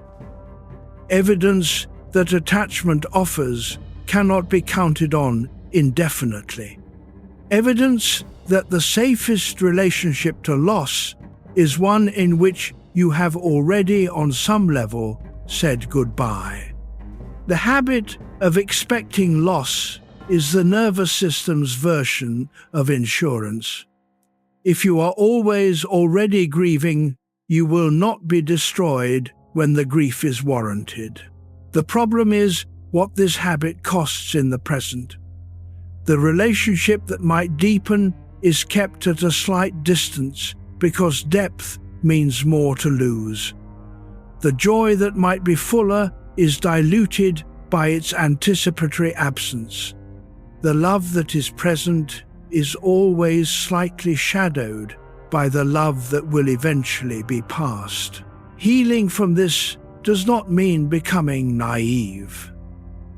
Evidence that attachment offers cannot be counted on indefinitely. Evidence that the safest relationship to loss is one in which you have already, on some level, said goodbye. The habit of expecting loss is the nervous system's version of insurance. If you are always already grieving, you will not be destroyed when the grief is warranted. The problem is what this habit costs in the present. The relationship that might deepen is kept at a slight distance because depth means more to lose. The joy that might be fuller is diluted by its anticipatory absence. The love that is present is always slightly shadowed by the love that will eventually be past. Healing from this does not mean becoming naive.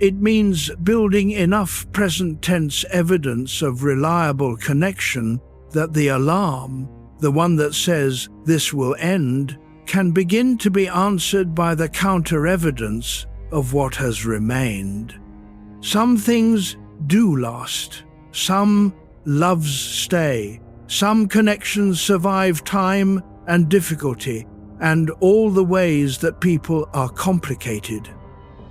It means building enough present tense evidence of reliable connection that the alarm, the one that says this will end, can begin to be answered by the counter-evidence of what has remained. Some things do last. Some loves stay. Some connections survive time and difficulty and all the ways that people are complicated.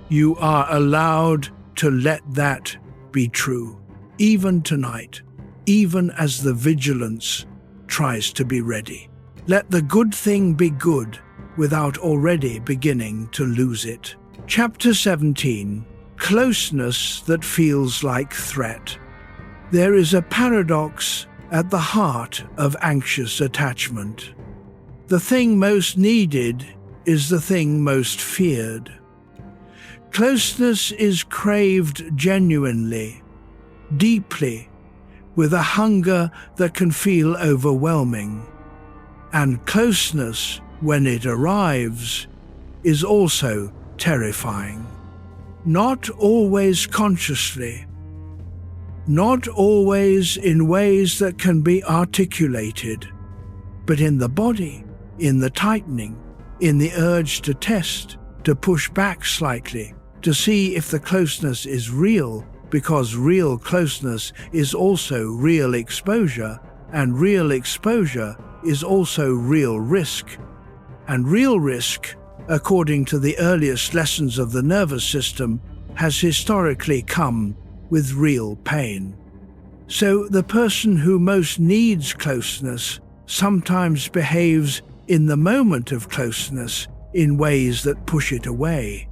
You are allowed to let that be true, even tonight, even as the vigilance tries to be ready. Let the good thing be good without already beginning to lose it. Chapter 17. Closeness that feels like threat. There is a paradox at the heart of anxious attachment. The thing most needed is the thing most feared. Closeness is craved genuinely, deeply, with a hunger that can feel overwhelming. And closeness, when it arrives, is also terrifying. Not always consciously, not always in ways that can be articulated, but in the body, in the tightening, in the urge to test, to push back slightly, to see if the closeness is real, because real closeness is also real exposure, and real exposure is also real risk. And real risk, according to the earliest lessons of the nervous system, has historically come with real pain. So the person who most needs closeness sometimes behaves in the moment of closeness in ways that push it away,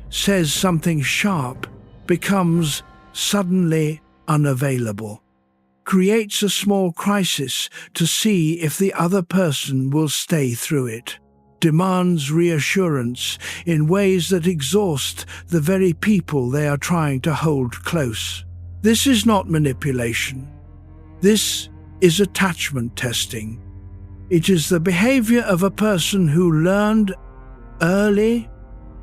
says something sharp, becomes suddenly unavailable, creates a small crisis to see if the other person will stay through it, demands reassurance in ways that exhaust the very people they are trying to hold close. This is not manipulation. This is attachment testing. It is the behavior of a person who learned early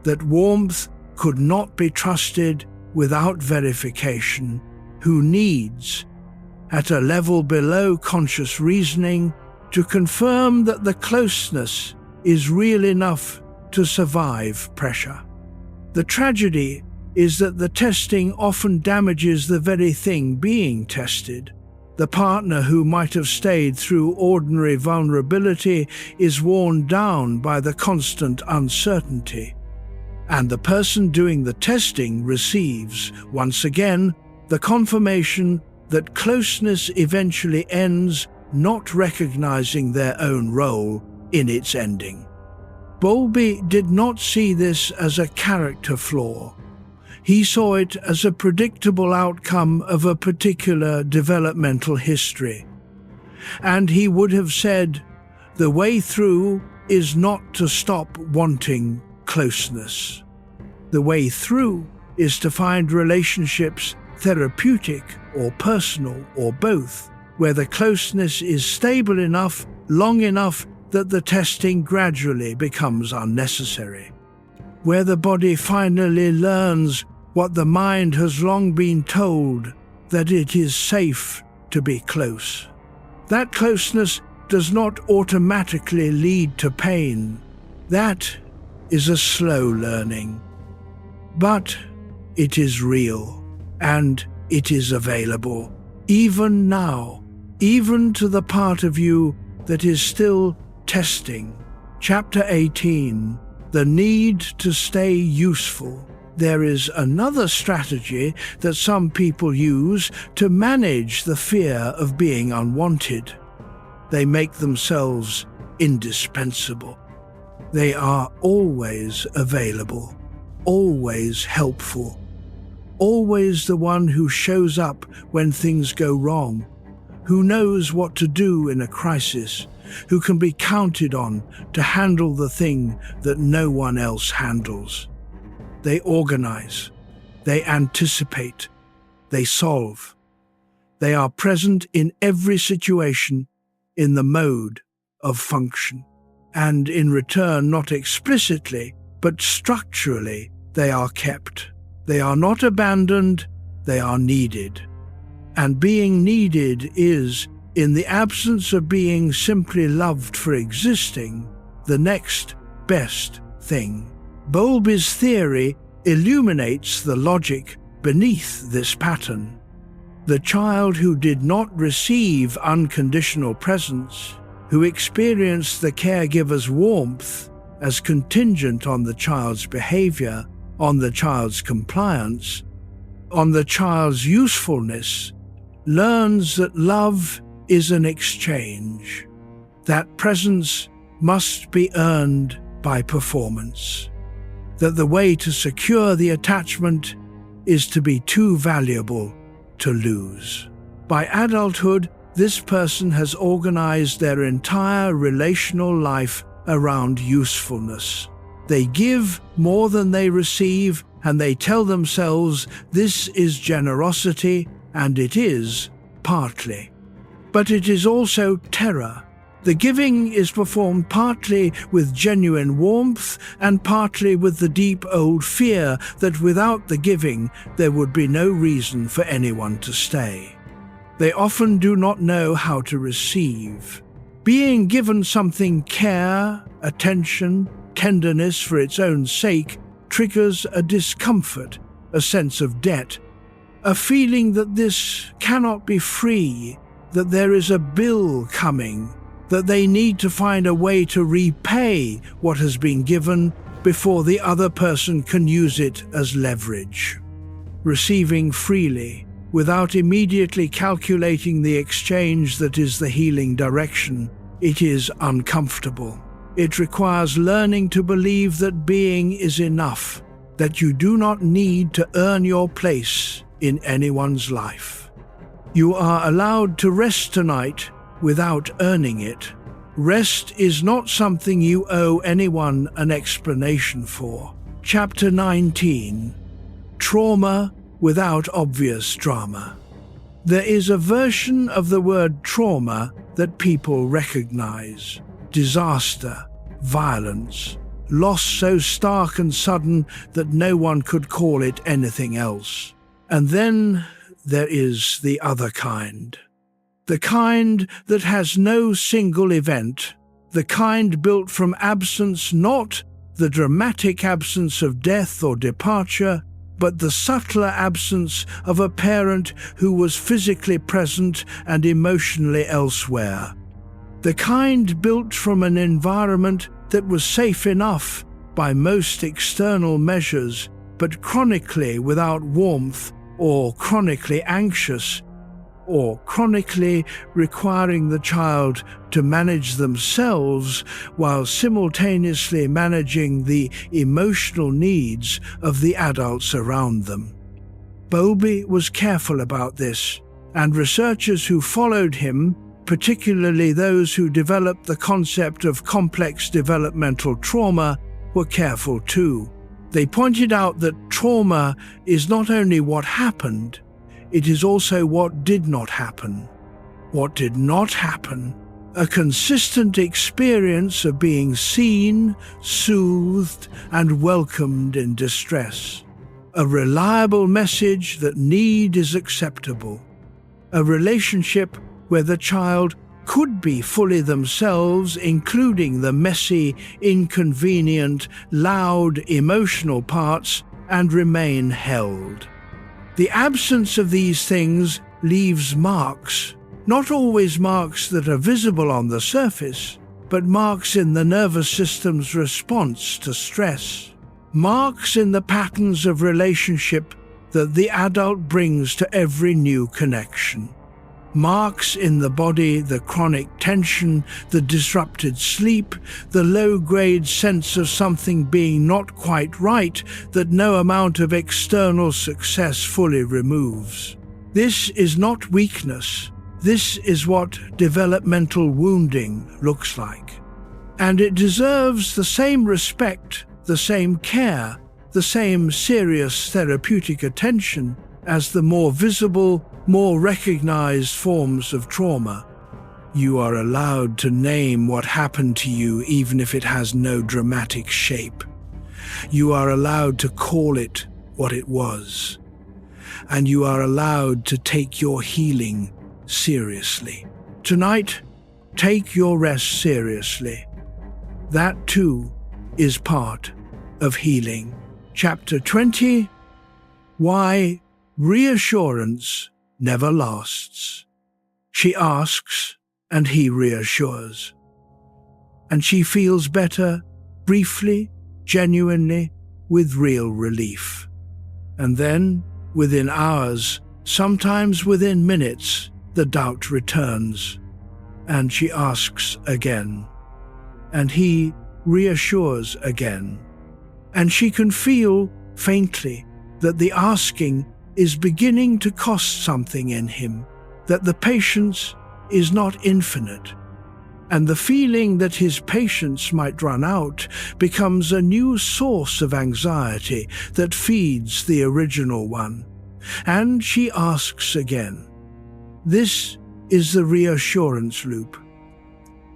that warmth could not be trusted without verification, who needs, at a level below conscious reasoning, to confirm that the closeness is real enough to survive pressure. The tragedy is that the testing often damages the very thing being tested. The partner who might have stayed through ordinary vulnerability is worn down by the constant uncertainty. And the person doing the testing receives, once again, the confirmation that closeness eventually ends, not recognizing their own role in its ending. Bowlby did not see this as a character flaw. He saw it as a predictable outcome of a particular developmental history. And he would have said, the way through is not to stop wanting closeness. The way through is to find relationships therapeutic or personal or both, where the closeness is stable enough, long enough that the testing gradually becomes unnecessary. Where the body finally learns what the mind has long been told, that it is safe to be close. That closeness does not automatically lead to pain. That is a slow learning. But it is real, and it is available, even now, even to the part of you that is still testing. Chapter 18, The Need to Stay Useful. There is another strategy that some people use to manage the fear of being unwanted. They make themselves indispensable. They are always available, always helpful, always the one who shows up when things go wrong, who knows what to do in a crisis, who can be counted on to handle the thing that no one else handles. They organize, they anticipate, they solve. They are present in every situation in the mode of function. And in return, not explicitly, but structurally, they are kept. They are not abandoned, they are needed. And being needed is, in the absence of being simply loved for existing, the next best thing. Bowlby's theory illuminates the logic beneath this pattern. The child who did not receive unconditional presence, who experienced the caregiver's warmth as contingent on the child's behavior, on the child's compliance, on the child's usefulness, learns that love is an exchange. That presence must be earned by performance. That the way to secure the attachment is to be too valuable to lose. By adulthood, this person has organized their entire relational life around usefulness. They give more than they receive, and they tell themselves this is generosity, and it is, partly. But it is also terror. The giving is performed partly with genuine warmth and partly with the deep old fear that without the giving there would be no reason for anyone to stay. They often do not know how to receive. Being given something, care, attention, tenderness for its own sake, triggers a discomfort, a sense of debt, a feeling that this cannot be free, that there is a bill coming, that they need to find a way to repay what has been given before the other person can use it as leverage. Receiving freely without immediately calculating the exchange that is the healing direction, it is uncomfortable. It requires learning to believe that being is enough, that you do not need to earn your place in anyone's life. You are allowed to rest tonight without earning it. Rest is not something you owe anyone an explanation for. Chapter 19. Trauma without obvious drama. There is a version of the word trauma that people recognize. Disaster, violence, loss so stark and sudden that no one could call it anything else. And then there is the other kind. The kind that has no single event, the kind built from absence, not the dramatic absence of death or departure, but the subtler absence of a parent who was physically present and emotionally elsewhere. The kind built from an environment that was safe enough by most external measures, but chronically without warmth, or chronically anxious, or chronically requiring the child to manage themselves while simultaneously managing the emotional needs of the adults around them. Bowlby was careful about this, and researchers who followed him, particularly those who developed the concept of complex developmental trauma, were careful too. They pointed out that trauma is not only what happened, it is also what did not happen. What did not happen? A consistent experience of being seen, soothed, and welcomed in distress. A reliable message that need is acceptable. A relationship where the child could be fully themselves, including the messy, inconvenient, loud, emotional parts, and remain held. The absence of these things leaves marks, not always marks that are visible on the surface, but marks in the nervous system's response to stress, marks in the patterns of relationship that the adult brings to every new connection. Marks in the body, the chronic tension, the disrupted sleep, the low-grade sense of something being not quite right that no amount of external success fully removes. This is not weakness. This is what developmental wounding looks like. And it deserves the same respect, the same care, the same serious therapeutic attention as the more visible, more recognized forms of trauma. You are allowed to name what happened to you even if it has no dramatic shape. You are allowed to call it what it was. And you are allowed to take your healing seriously. Tonight, take your rest seriously. That too is part of healing. Chapter 20. Why reassurance never lasts. She asks, and he reassures. And she feels better, briefly, genuinely, with real relief. And then, within hours, sometimes within minutes, the doubt returns, and she asks again. And he reassures again. And she can feel, faintly, that the asking is beginning to cost something in him, that the patience is not infinite, and the feeling that his patience might run out becomes a new source of anxiety that feeds the original one. And she asks again. This is the reassurance loop,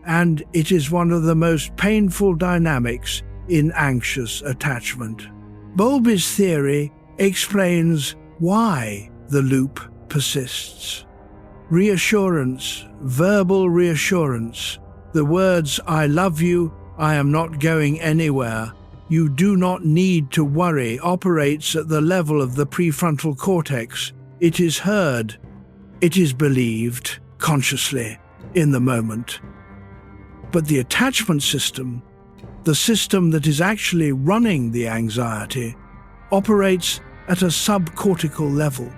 and it is one of the most painful dynamics in anxious attachment. Bowlby's theory explains why the loop persists. Reassurance, verbal reassurance, the words "I love you," "I am not going anywhere," "you do not need to worry" operates at the level of the prefrontal cortex. It is heard. It is believed, consciously, in the moment. But the attachment system, the system that is actually running the anxiety, operates at a subcortical level.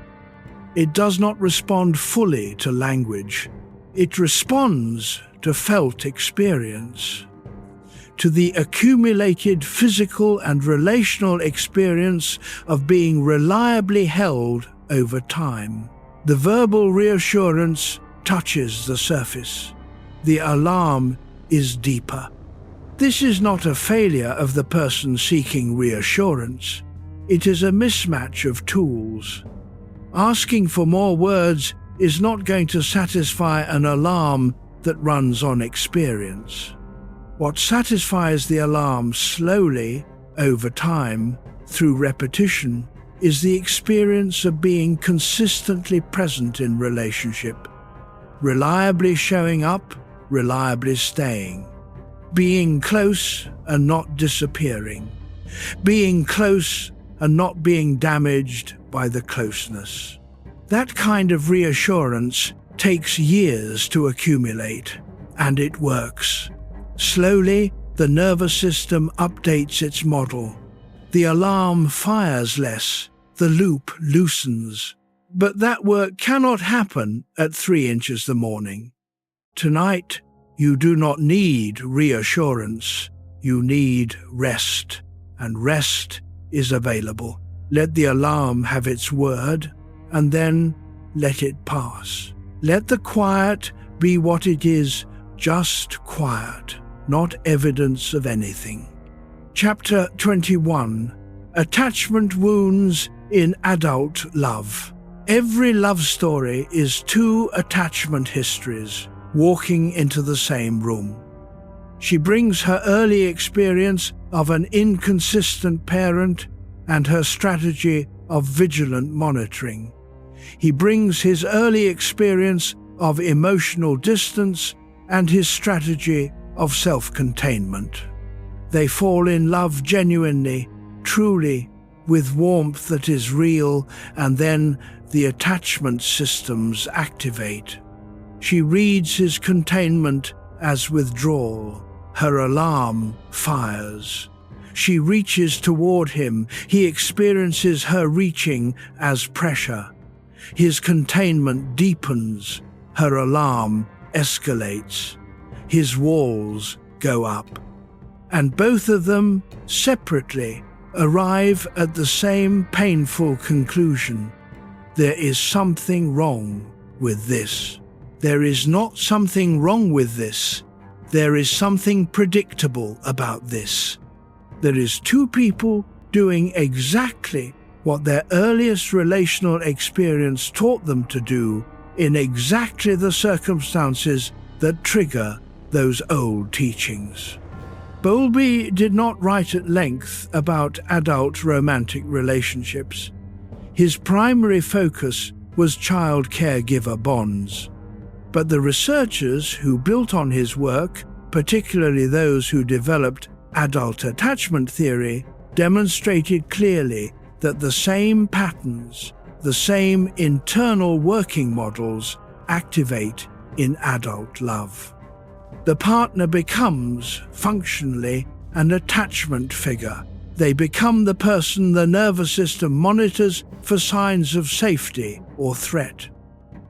It does not respond fully to language. It responds to felt experience, to the accumulated physical and relational experience of being reliably held over time. The verbal reassurance touches the surface. The alarm is deeper. This is not a failure of the person seeking reassurance. It is a mismatch of tools. Asking for more words is not going to satisfy an alarm that runs on experience. What satisfies the alarm slowly, over time, through repetition, is the experience of being consistently present in relationship, reliably showing up, reliably staying, being close and not disappearing, being close and not being damaged by the closeness. That kind of reassurance takes years to accumulate, and it works. Slowly, the nervous system updates its model. The alarm fires less, the loop loosens. But that work cannot happen at 3 inches the morning. Tonight, you do not need reassurance. You need rest, and rest is available. Let the alarm have its word, and then let it pass. Let the quiet be what it is, just quiet, not evidence of anything. Chapter 21. Attachment Wounds in Adult Love. Every love story is 2 attachment histories walking into the same room. She brings her early experience of an inconsistent parent and her strategy of vigilant monitoring. He brings his early experience of emotional distance and his strategy of self-containment. They fall in love genuinely, truly, with warmth that is real, and then the attachment systems activate. She reads his containment as withdrawal. Her alarm fires. She reaches toward him. He experiences her reaching as pressure. His containment deepens. Her alarm escalates. His walls go up. And both of them, separately, arrive at the same painful conclusion. There is something wrong with this. There is not something wrong with this. There is something predictable about this. There is 2 people doing exactly what their earliest relational experience taught them to do in exactly the circumstances that trigger those old teachings. Bowlby did not write at length about adult romantic relationships. His primary focus was child-caregiver bonds. But the researchers who built on his work, particularly those who developed adult attachment theory, demonstrated clearly that the same patterns, the same internal working models activate in adult love. The partner becomes, functionally, an attachment figure. They become the person the nervous system monitors for signs of safety or threat.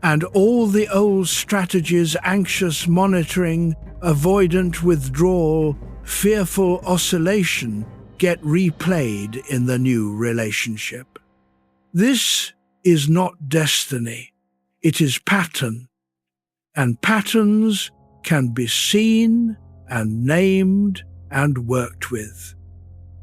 And all the old strategies, anxious monitoring, avoidant withdrawal, fearful oscillation, get replayed in the new relationship. This is not destiny. It is pattern. And patterns can be seen and named and worked with.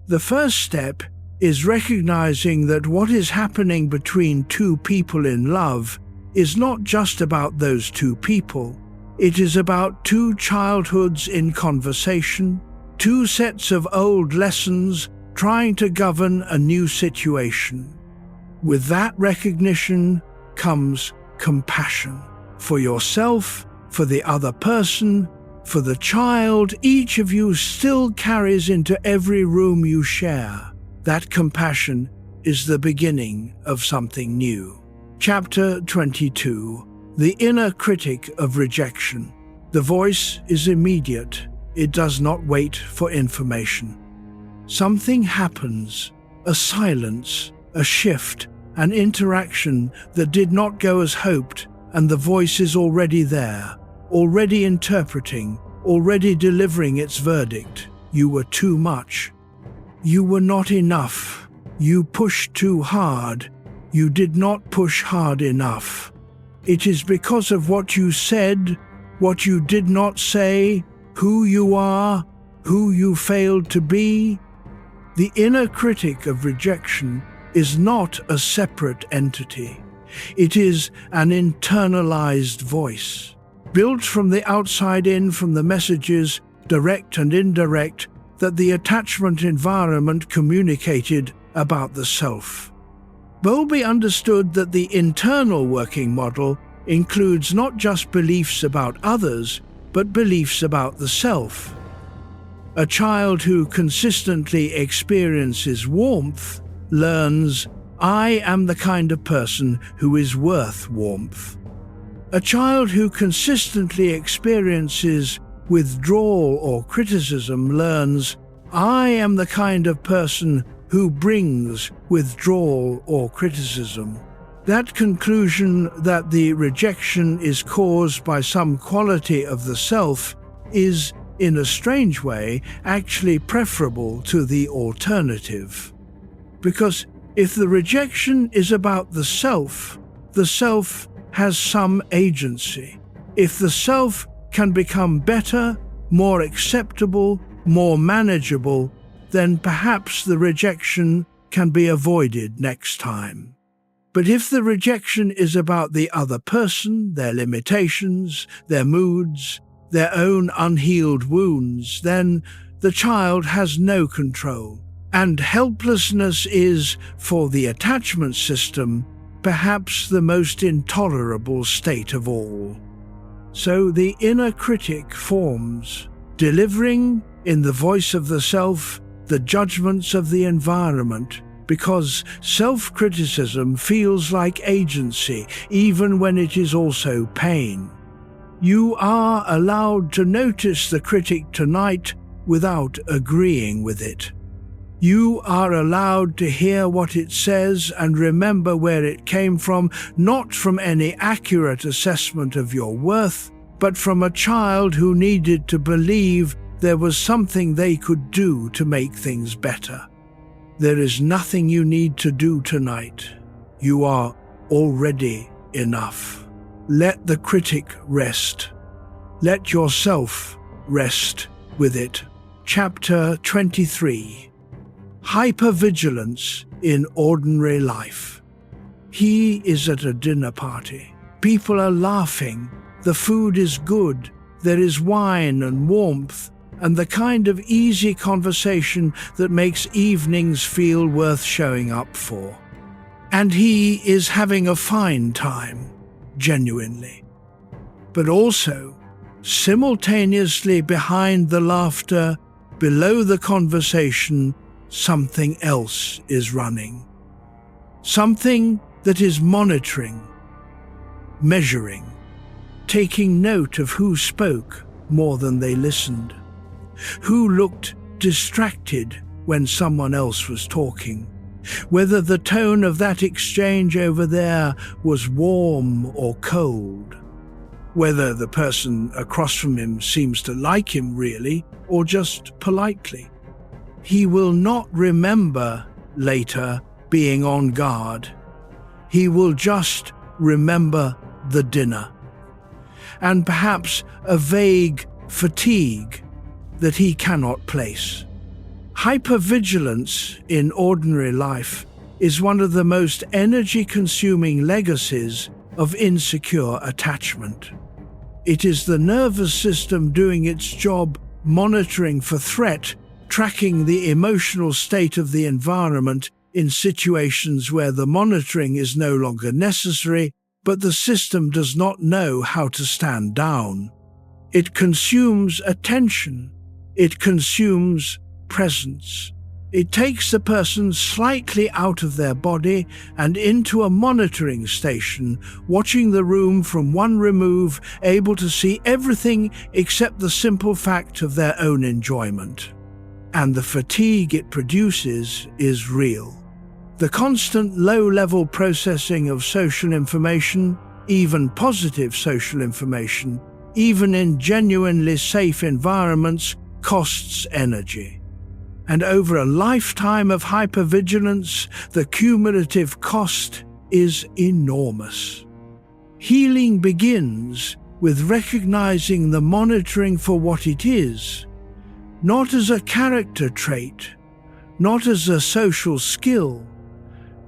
The first step is recognizing that what is happening between 2 people in love is not just about those 2 people. It is about 2 childhoods in conversation, 2 sets of old lessons trying to govern a new situation. With that recognition comes compassion for yourself, for the other person, for the child each of you still carries into every room you share. That compassion is the beginning of something new. Chapter 22. The Inner Critic of Rejection. The voice is immediate. It does not wait for information. Something happens, a silence, a shift, an interaction that did not go as hoped, and the voice is already there, already interpreting, already delivering its verdict. You were too much. You were not enough. You pushed too hard. You did not push hard enough. It is because of what you said, what you did not say, who you are, who you failed to be. The inner critic of rejection is not a separate entity. It is an internalized voice, built from the outside in, from the messages, direct and indirect, that the attachment environment communicated about the self. Bowlby understood that the internal working model includes not just beliefs about others, but beliefs about the self. A child who consistently experiences warmth learns, "I am the kind of person who is worth warmth." A child who consistently experiences withdrawal or criticism learns, "I am the kind of person who brings withdrawal or criticism." That conclusion that the rejection is caused by some quality of the self is, in a strange way, actually preferable to the alternative. Because if the rejection is about the self has some agency. If the self can become better, more acceptable, more manageable, then perhaps the rejection can be avoided next time. But if the rejection is about the other person, their limitations, their moods, their own unhealed wounds, then the child has no control. And helplessness is, for the attachment system, perhaps the most intolerable state of all. So the inner critic forms, delivering, in the voice of the self, the judgments of the environment, because self-criticism feels like agency, even when it is also pain. You are allowed to notice the critic tonight without agreeing with it. You are allowed to hear what it says and remember where it came from, not from any accurate assessment of your worth, but from a child who needed to believe there was something they could do to make things better. There is nothing you need to do tonight. You are already enough. Let the critic rest. Let yourself rest with it. Chapter 23. Hypervigilance in ordinary life. He is at a dinner party. People are laughing. The food is good. There is wine and warmth, and the kind of easy conversation that makes evenings feel worth showing up for. And he is having a fine time, genuinely. But also, simultaneously behind the laughter, below the conversation, something else is running. Something that is monitoring, measuring, taking note of who spoke more than they listened, who looked distracted when someone else was talking, whether the tone of that exchange over there was warm or cold, whether the person across from him seems to like him really or just politely. He will not remember later being on guard. He will just remember the dinner, and perhaps a vague fatigue that he cannot place. Hypervigilance in ordinary life is one of the most energy-consuming legacies of insecure attachment. It is the nervous system doing its job, monitoring for threat, tracking the emotional state of the environment in situations where the monitoring is no longer necessary, but the system does not know how to stand down. It consumes attention. It consumes presence. It takes the person slightly out of their body and into a monitoring station, watching the room from one remove, able to see everything except the simple fact of their own enjoyment. And the fatigue it produces is real. The constant low-level processing of social information, even positive social information, even in genuinely safe environments, costs energy. And over a lifetime of hypervigilance, the cumulative cost is enormous. Healing begins with recognizing the monitoring for what it is, not as a character trait, not as a social skill,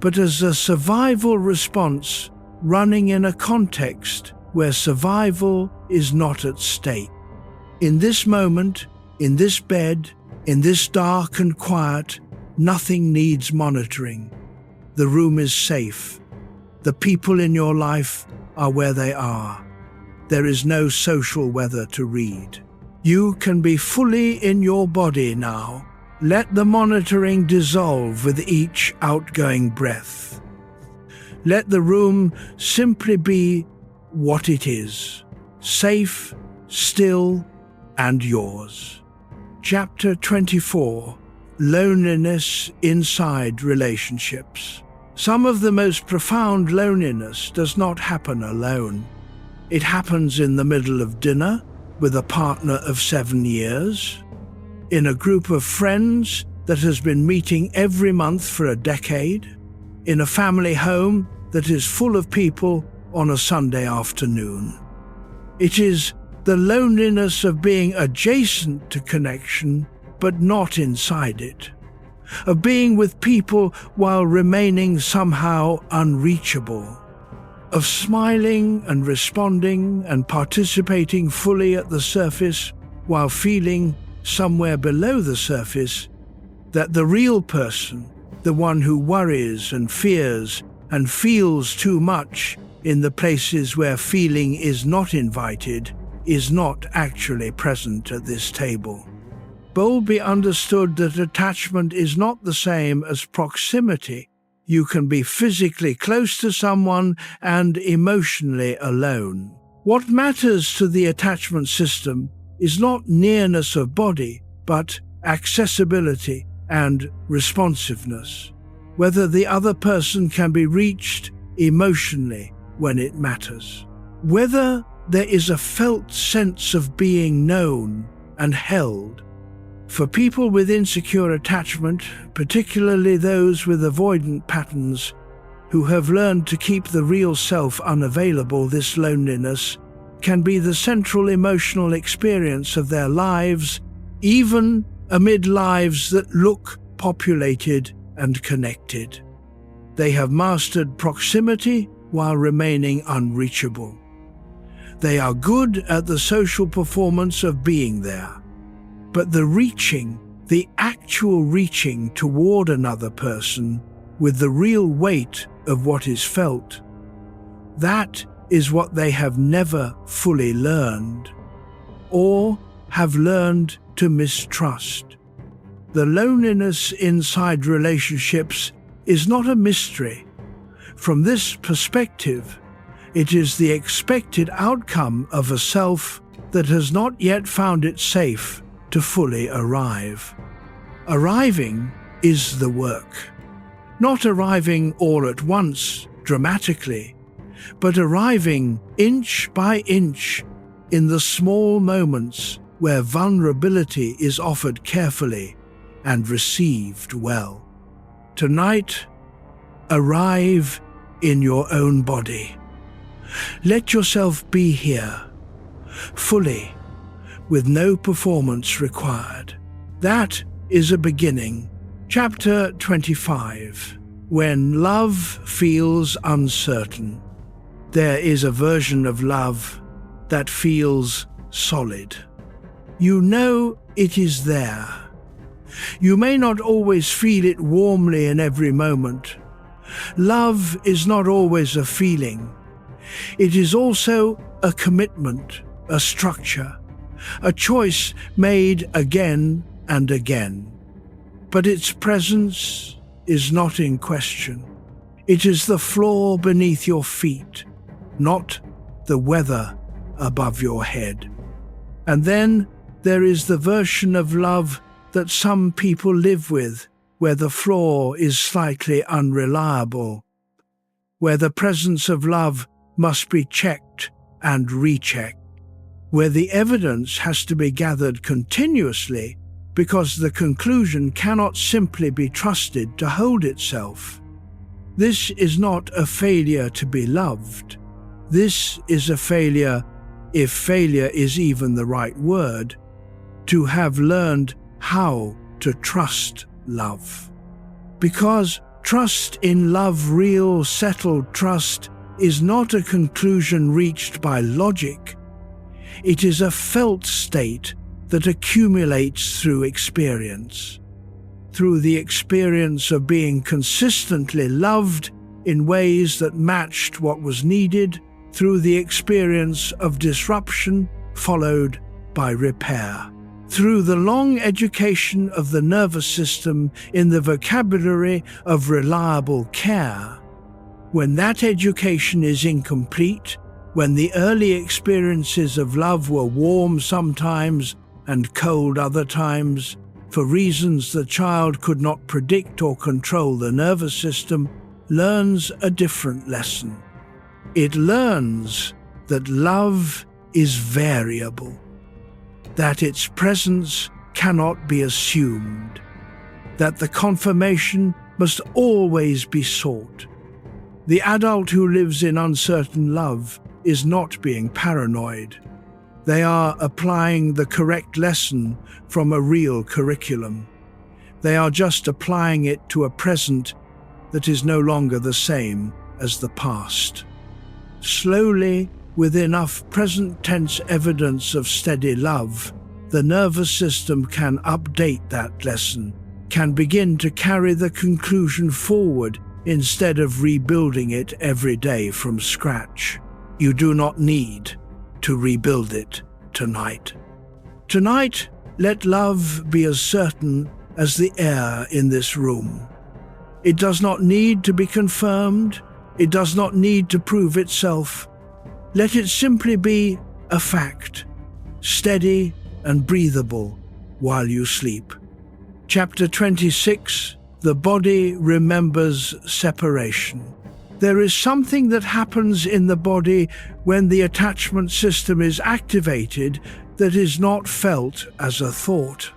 but as a survival response running in a context where survival is not at stake. In this moment, in this bed, in this dark and quiet, nothing needs monitoring. The room is safe. The people in your life are where they are. There is no social weather to read. You can be fully in your body now. Let the monitoring dissolve with each outgoing breath. Let the room simply be what it is, safe, still, and yours. Chapter 24: Loneliness Inside Relationships. Some of the most profound loneliness does not happen alone. It happens in the middle of dinner with a partner of 7 years, in a group of friends that has been meeting every month for a decade, in a family home that is full of people on a Sunday afternoon. It is the loneliness of being adjacent to connection, but not inside it, of being with people while remaining somehow unreachable, of smiling and responding and participating fully at the surface while feeling somewhere below the surface that the real person, the one who worries and fears and feels too much in the places where feeling is not invited, is not actually present at this table. Bowlby understood that attachment is not the same as proximity. You can be physically close to someone and emotionally alone. What matters to the attachment system is not nearness of body, but accessibility and responsiveness. Whether the other person can be reached emotionally when it matters. Whether there is a felt sense of being known and held. For people with insecure attachment, particularly those with avoidant patterns, who have learned to keep the real self unavailable, this loneliness can be the central emotional experience of their lives, even amid lives that look populated and connected. They have mastered proximity while remaining unreachable. They are good at the social performance of being there. But the reaching, the actual reaching toward another person with the real weight of what is felt, that is what they have never fully learned, or have learned to mistrust. The loneliness inside relationships is not a mystery. From this perspective, it is the expected outcome of a self that has not yet found it safe to fully arrive. Arriving is the work. Not arriving all at once, dramatically, but arriving inch by inch in the small moments where vulnerability is offered carefully and received well. Tonight, arrive in your own body. Let yourself be here, fully, with no performance required. That is a beginning. Chapter 25. When love feels uncertain. There is a version of love that feels solid. You know it is there. You may not always feel it warmly in every moment. Love is not always a feeling. It is also a commitment, a structure, a choice made again and again. But its presence is not in question. It is the floor beneath your feet, not the weather above your head. And then there is the version of love that some people live with, where the floor is slightly unreliable, where the presence of love must be checked and rechecked, where the evidence has to be gathered continuously because the conclusion cannot simply be trusted to hold itself. This is not a failure to be loved. This is a failure, if failure is even the right word, to have learned how to trust love. Because trust in love, real, settled trust, is not a conclusion reached by logic. It is a felt state that accumulates through experience. Through the experience of being consistently loved in ways that matched what was needed, through the experience of disruption followed by repair. Through the long education of the nervous system in the vocabulary of reliable care. When that education is incomplete, when the early experiences of love were warm sometimes and cold other times, for reasons the child could not predict or control, the nervous system learns a different lesson. It learns that love is variable, that its presence cannot be assumed, that the confirmation must always be sought. The adult who lives in uncertain love is not being paranoid. They are applying the correct lesson from a real curriculum. They are just applying it to a present that is no longer the same as the past. Slowly, with enough present-tense evidence of steady love, the nervous system can update that lesson, can begin to carry the conclusion forward instead of rebuilding it every day from scratch. You do not need to rebuild it tonight. Tonight, let love be as certain as the air in this room. It does not need to be confirmed. It does not need to prove itself. Let it simply be a fact, steady and breathable while you sleep. Chapter 26. The body remembers separation. There is something that happens in the body when the attachment system is activated that is not felt as a thought.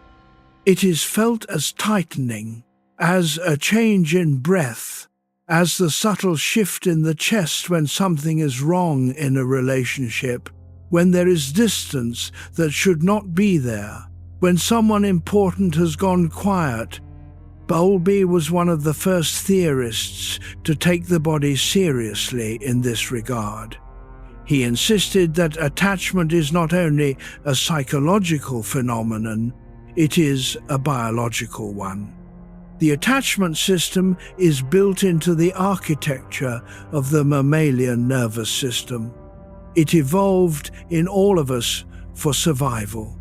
It is felt as tightening, as a change in breath, as the subtle shift in the chest when something is wrong in a relationship, when there is distance that should not be there, when someone important has gone quiet. Bowlby was one of the first theorists to take the body seriously in this regard. He insisted that attachment is not only a psychological phenomenon, it is a biological one. The attachment system is built into the architecture of the mammalian nervous system. It evolved in all of us for survival.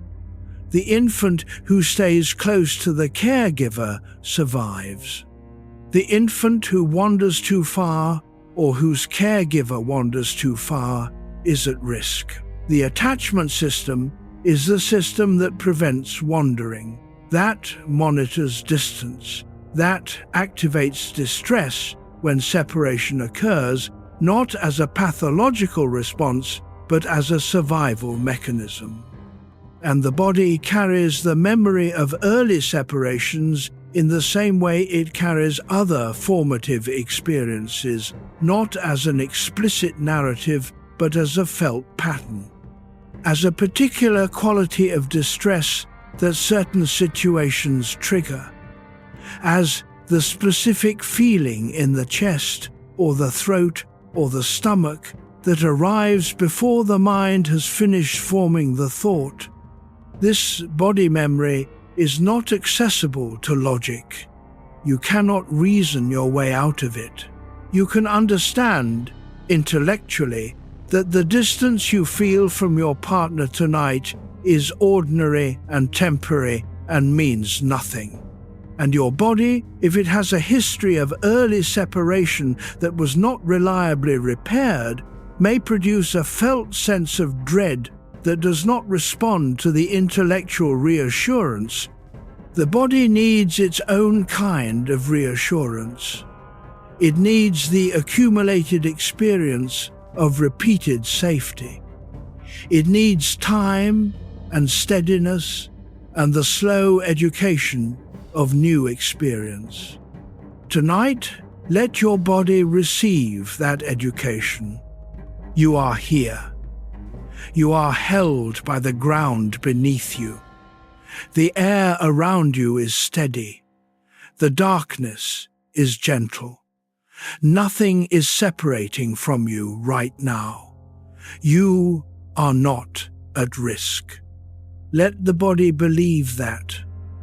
The infant who stays close to the caregiver survives. The infant who wanders too far, or whose caregiver wanders too far, is at risk. The attachment system is the system that prevents wandering, that monitors distance, that activates distress when separation occurs, not as a pathological response, but as a survival mechanism. And the body carries the memory of early separations in the same way it carries other formative experiences, not as an explicit narrative, but as a felt pattern, as a particular quality of distress that certain situations trigger, as the specific feeling in the chest or the throat or the stomach that arrives before the mind has finished forming the thought. This body memory is not accessible to logic. You cannot reason your way out of it. You can understand, intellectually, that the distance you feel from your partner tonight is ordinary and temporary and means nothing. And your body, if it has a history of early separation that was not reliably repaired, may produce a felt sense of dread that does not respond to the intellectual reassurance The body needs its own kind of reassurance. It needs the accumulated experience of repeated safety. It needs time and steadiness and the slow education of new experience. Tonight, let your body receive that education. You are here. You are held by the ground beneath you. The air around you is steady. The darkness is gentle. Nothing is separating from you right now. You are not at risk. Let the body believe that,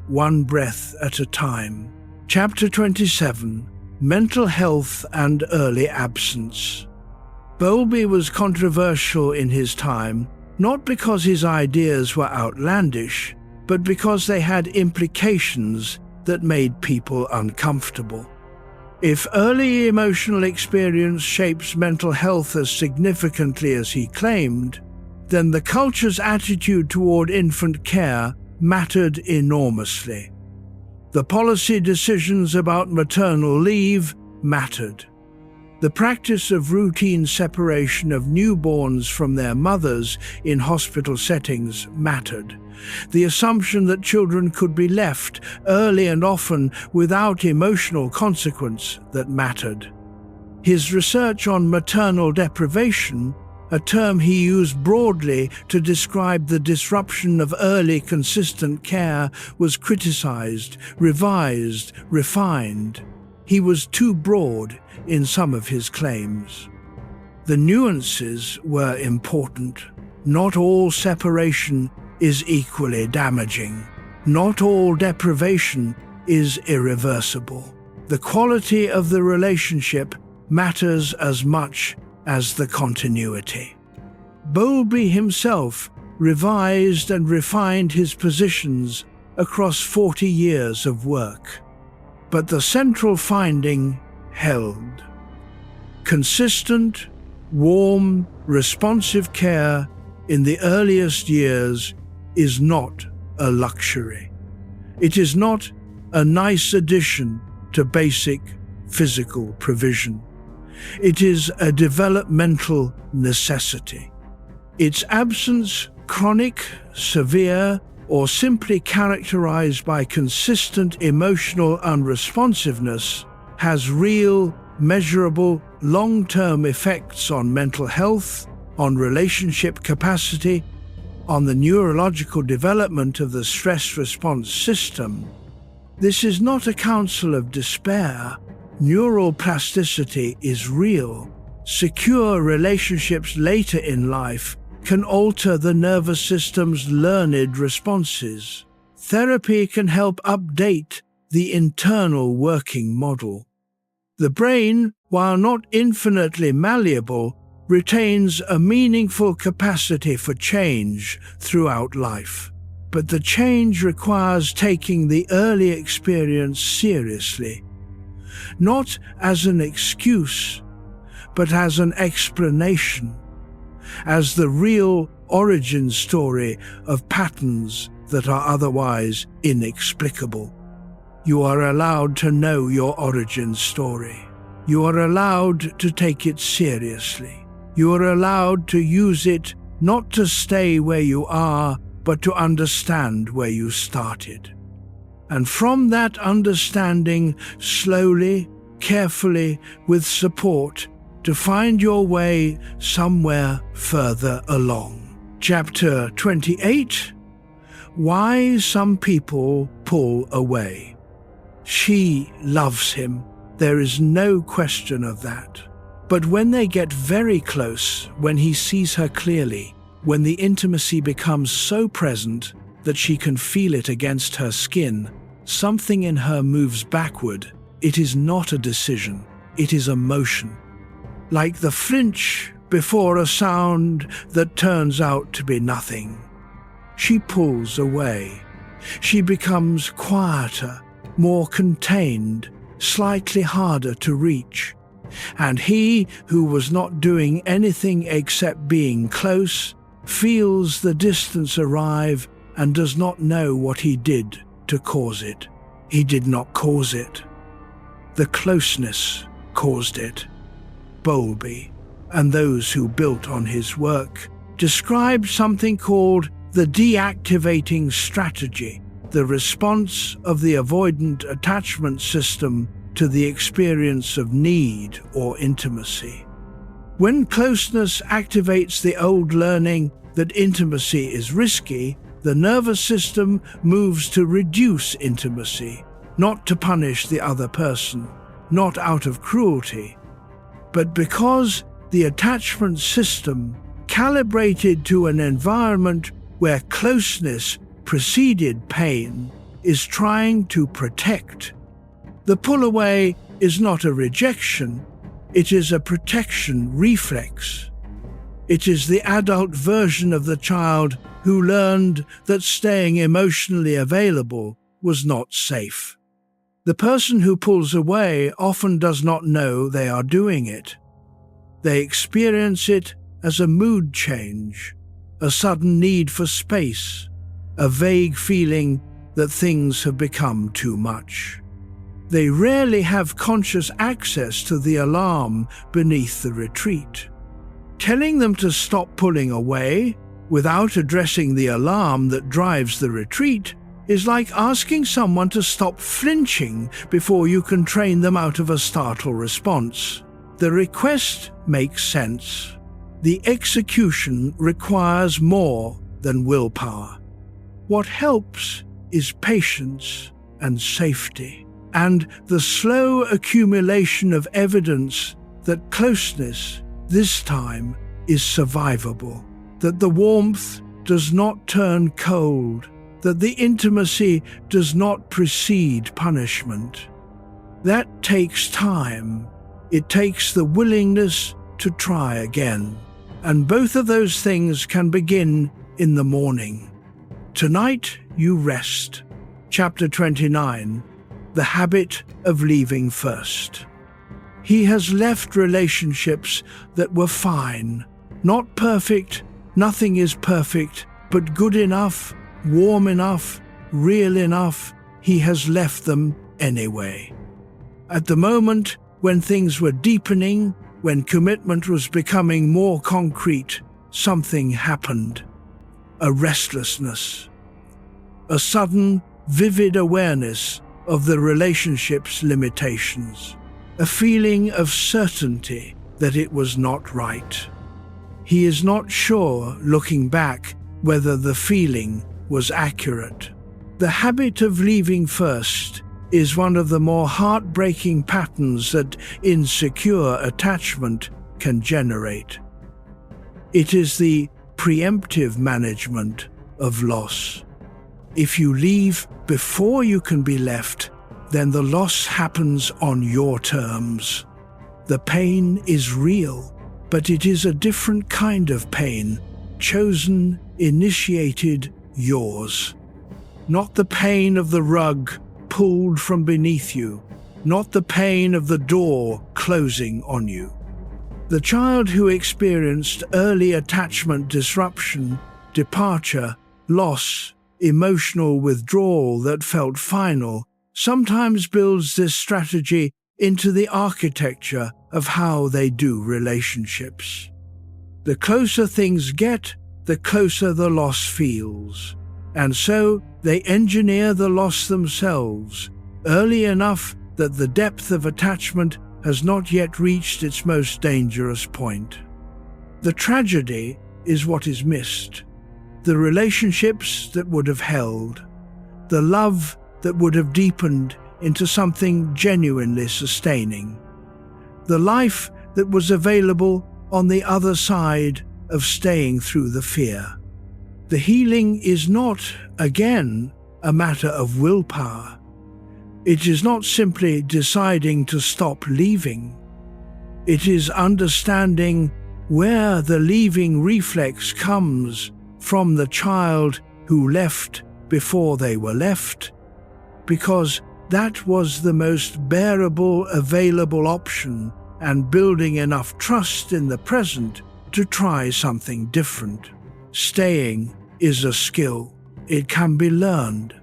one breath at a time. Chapter 27, Mental Health and Early Absence. Bowlby was controversial in his time, not because his ideas were outlandish, but because they had implications that made people uncomfortable. If early emotional experience shapes mental health as significantly as he claimed, then the culture's attitude toward infant care mattered enormously. The policy decisions about maternal leave mattered. The practice of routine separation of newborns from their mothers in hospital settings mattered. The assumption that children could be left early and often without emotional consequence that mattered. His research on maternal deprivation, a term he used broadly to describe the disruption of early consistent care, was criticized, revised, refined. He was too broad in some of his claims. The nuances were important. Not all separation is equally damaging. Not all deprivation is irreversible. The quality of the relationship matters as much as the continuity. Bowlby himself revised and refined his positions across 40 years of work. But the central finding held. Consistent, warm, responsive care in the earliest years is not a luxury. It is not a nice addition to basic physical provision. It is a developmental necessity. Its absence, chronic, severe, or simply characterized by consistent emotional unresponsiveness, has real, measurable, long-term effects on mental health, on relationship capacity, on the neurological development of the stress response system. This is not a counsel of despair. Neural plasticity is real. Secure relationships later in life can alter the nervous system's learned responses. Therapy can help update the internal working model. The brain, while not infinitely malleable, retains a meaningful capacity for change throughout life. But the change requires taking the early experience seriously, not as an excuse, but as an explanation, as the real origin story of patterns that are otherwise inexplicable. You are allowed to know your origin story. You are allowed to take it seriously. You are allowed to use it not to stay where you are, but to understand where you started. And from that understanding, slowly, carefully, with support, to find your way somewhere further along. Chapter 28, Why Some People Pull Away. She loves him. There is no question of that. But when they get very close, when he sees her clearly, when the intimacy becomes so present that she can feel it against her skin, something in her moves backward. It is not a decision, it is a motion. Like the flinch before a sound that turns out to be nothing. She pulls away. She becomes quieter, more contained, slightly harder to reach. And he, who was not doing anything except being close, feels the distance arrive and does not know what he did to cause it. He did not cause it. The closeness caused it. Bowlby, and those who built on his work, described something called the deactivating strategy, the response of the avoidant attachment system to the experience of need or intimacy. When closeness activates the old learning that intimacy is risky, the nervous system moves to reduce intimacy, not to punish the other person, not out of cruelty, but because the attachment system, calibrated to an environment where closeness preceded pain, is trying to protect. The pull away is not a rejection, it is a protection reflex. It is the adult version of the child who learned that staying emotionally available was not safe. The person who pulls away often does not know they are doing it. They experience it as a mood change, a sudden need for space, a vague feeling that things have become too much. They rarely have conscious access to the alarm beneath the retreat. Telling them to stop pulling away without addressing the alarm that drives the retreat is like asking someone to stop flinching before you can train them out of a startle response. The request makes sense. The execution requires more than willpower. What helps is patience and safety, and the slow accumulation of evidence that closeness, this time, is survivable, that the warmth does not turn cold, that the intimacy does not precede punishment. That takes time. It takes the willingness to try again. And both of those things can begin in the morning. Tonight you rest. Chapter 29. The habit of leaving first. He has left relationships that were fine, not perfect, nothing is perfect, but good enough, warm enough, real enough. He has left them anyway. At the moment when things were deepening, when commitment was becoming more concrete, something happened. A restlessness. A sudden, vivid awareness of the relationship's limitations. A feeling of certainty that it was not right. He is not sure, looking back, whether the feeling was accurate. The habit of leaving first is one of the more heartbreaking patterns that insecure attachment can generate. It is the preemptive management of loss. If you leave before you can be left, then the loss happens on your terms. The pain is real, but it is a different kind of pain, chosen, initiated, yours. Not the pain of the rug pulled from beneath you, not the pain of the door closing on you. The child who experienced early attachment disruption, departure, loss, emotional withdrawal that felt final, sometimes builds this strategy into the architecture of how they do relationships. The closer things get, the closer the loss feels. And so they engineer the loss themselves, early enough that the depth of attachment has not yet reached its most dangerous point. The tragedy is what is missed. The relationships that would have held, the love that would have deepened into something genuinely sustaining, the life that was available on the other side of staying through the fear. The healing is not, again, a matter of willpower. It is not simply deciding to stop leaving. It is understanding where the leaving reflex comes from the child who left before they were left, because that was the most bearable available option, and building enough trust in the present to try something different. Staying is a skill. It can be learned,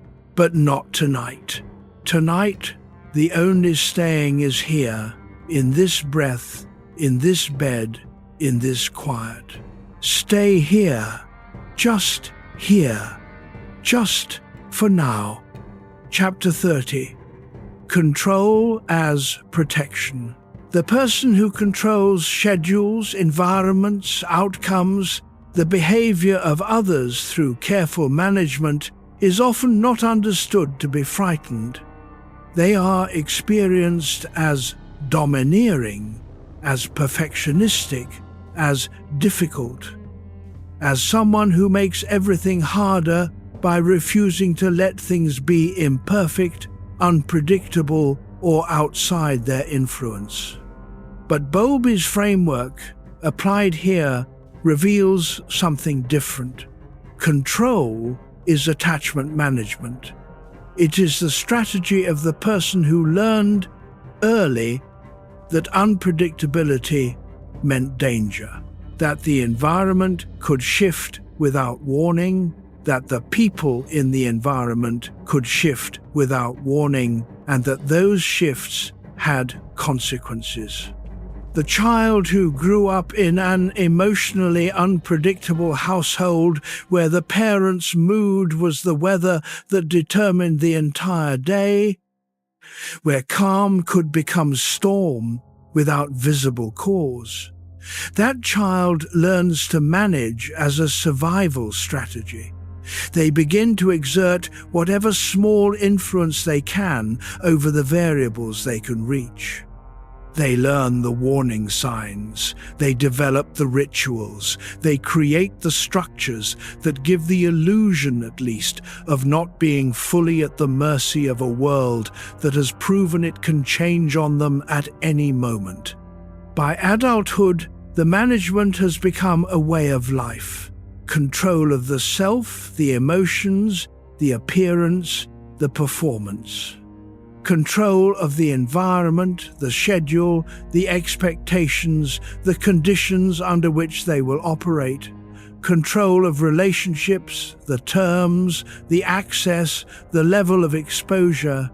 But not tonight. Tonight, the only staying is here, in this breath, in this bed, in this quiet. Stay here, just for now. Chapter 30. Control as protection. The person who controls schedules, environments, outcomes, the behavior of others through careful management is often not understood to be frightened. They are experienced as domineering, as perfectionistic, as difficult, as someone who makes everything harder by refusing to let things be imperfect, unpredictable, or outside their influence. But Bowlby's framework, applied here, reveals something different. Control is attachment management. It is the strategy of the person who learned early that unpredictability meant danger, that the environment could shift without warning, that the people in the environment could shift without warning, and that those shifts had consequences. The child who grew up in an emotionally unpredictable household where the parents' mood was the weather that determined the entire day, where calm could become storm without visible cause, that child learns to manage as a survival strategy. They begin to exert whatever small influence they can over the variables they can reach. They learn the warning signs, they develop the rituals, they create the structures that give the illusion, at least, of not being fully at the mercy of a world that has proven it can change on them at any moment. By adulthood, the management has become a way of life. Control of the self, the emotions, the appearance, the performance. Control of the environment, the schedule, the expectations, the conditions under which they will operate. Control of relationships, the terms, the access, the level of exposure.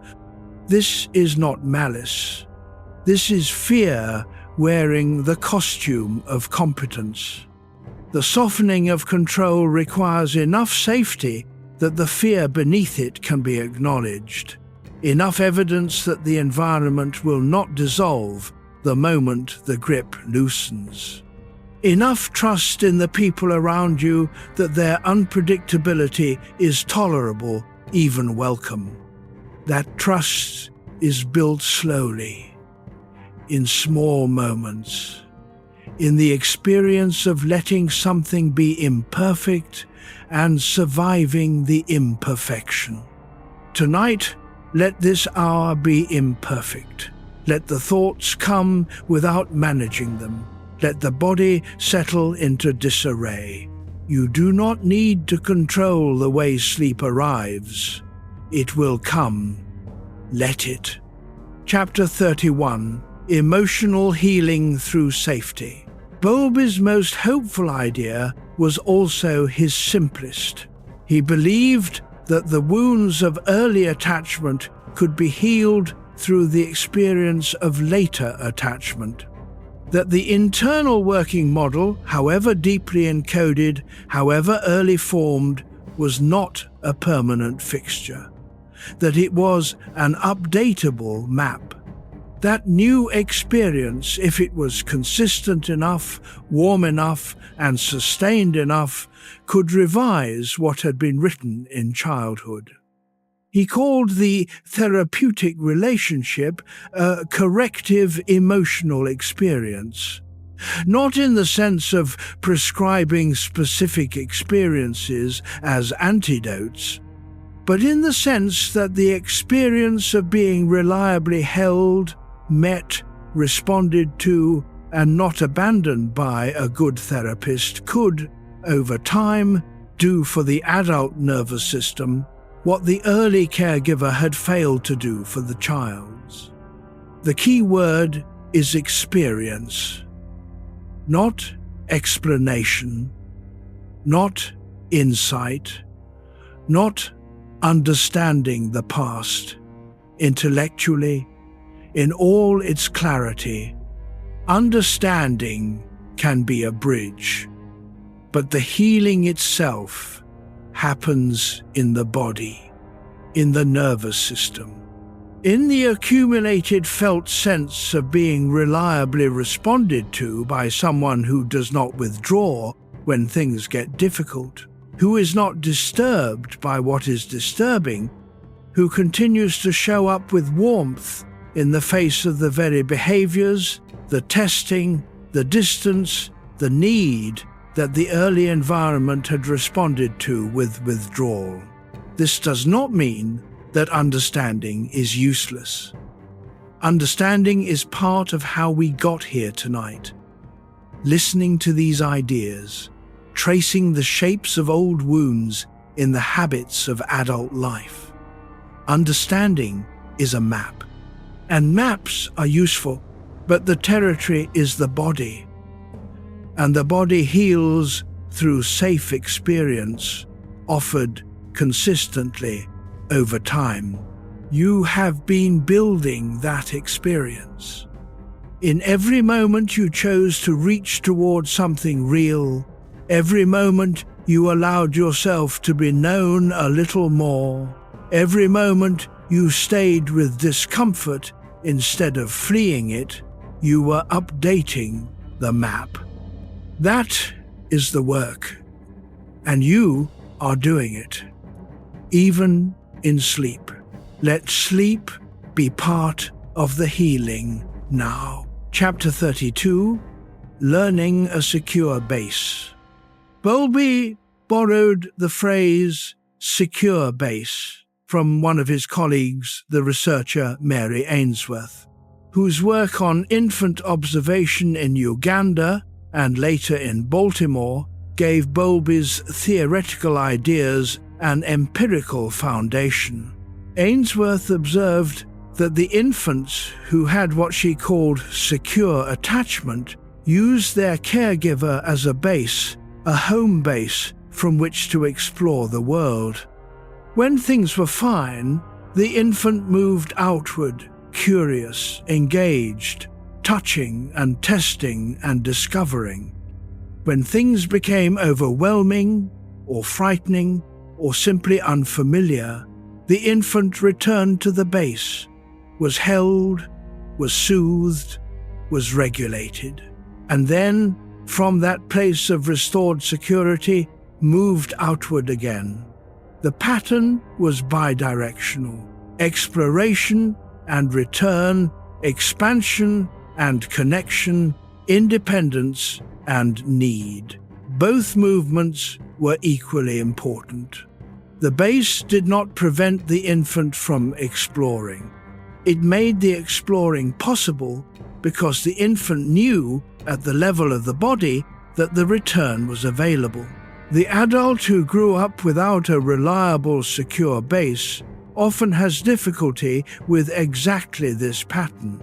This is not malice. This is fear wearing the costume of competence. The softening of control requires enough safety that the fear beneath it can be acknowledged. Enough evidence that the environment will not dissolve the moment the grip loosens. Enough trust in the people around you that their unpredictability is tolerable, even welcome. That trust is built slowly, in small moments, in the experience of letting something be imperfect and surviving the imperfection. Tonight, let this hour be imperfect. Let the thoughts come without managing them. Let the body settle into disarray. You do not need to control the way sleep arrives. It will come. Let it. Chapter 31. Emotional healing through safety. Bowlby's most hopeful idea was also his simplest. He believed that the wounds of early attachment could be healed through the experience of later attachment. That the internal working model, however deeply encoded, however early formed, was not a permanent fixture. That it was an updatable map. That new experience, if it was consistent enough, warm enough, and sustained enough, could revise what had been written in childhood. He called the therapeutic relationship a corrective emotional experience, not in the sense of prescribing specific experiences as antidotes, but in the sense that the experience of being reliably held, met, responded to, and not abandoned by a good therapist could, over time, do for the adult nervous system what the early caregiver had failed to do for the child's. The key word is experience, not explanation, not insight, not understanding the past, intellectually, in all its clarity. Understanding can be a bridge, but the healing itself happens in the body, in the nervous system, in the accumulated felt sense of being reliably responded to by someone who does not withdraw when things get difficult, who is not disturbed by what is disturbing, who continues to show up with warmth in the face of the very behaviors, the testing, the distance, the need that the early environment had responded to with withdrawal. This does not mean that understanding is useless. Understanding is part of how we got here tonight. Listening to these ideas, tracing the shapes of old wounds in the habits of adult life. Understanding is a map, and maps are useful, but the territory is the body, and the body heals through safe experience, offered consistently over time. You have been building that experience. In every moment you chose to reach toward something real, every moment you allowed yourself to be known a little more, every moment you stayed with discomfort instead of fleeing it, you were updating the map. That is the work, and you are doing it, even in sleep. Let sleep be part of the healing now. Chapter 32, Learning a Secure Base. Bowlby borrowed the phrase secure base from one of his colleagues, the researcher Mary Ainsworth, whose work on infant observation in Uganda and later in Baltimore gave Bowlby's theoretical ideas an empirical foundation. Ainsworth observed that the infants who had what she called secure attachment used their caregiver as a base, a home base from which to explore the world. When things were fine, the infant moved outward, curious, engaged, touching and testing and discovering. When things became overwhelming or frightening or simply unfamiliar, the infant returned to the base, was held, was soothed, was regulated, and then, from that place of restored security, moved outward again. The pattern was bidirectional: exploration and return, expansion and connection, independence and need. Both movements were equally important. The base did not prevent the infant from exploring. It made the exploring possible because the infant knew at the level of the body that the return was available. The adult who grew up without a reliable, secure base often has difficulty with exactly this pattern.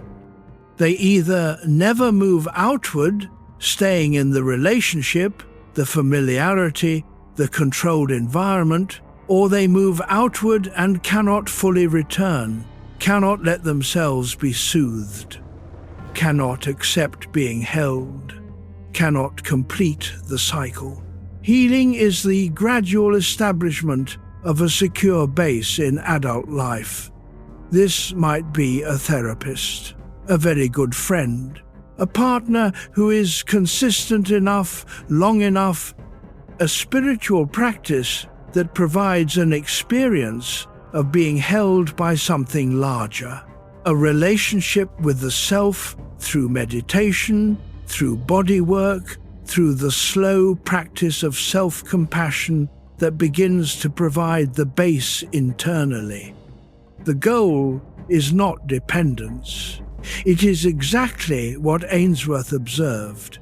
They either never move outward, staying in the relationship, the familiarity, the controlled environment, or they move outward and cannot fully return, cannot let themselves be soothed, cannot accept being held, cannot complete the cycle. Healing is the gradual establishment of a secure base in adult life. This might be a therapist, a very good friend, a partner who is consistent enough, long enough, a spiritual practice that provides an experience of being held by something larger, a relationship with the self through meditation, through body work, through the slow practice of self-compassion that begins to provide the base internally. The goal is not dependence. It is exactly what Ainsworth observed: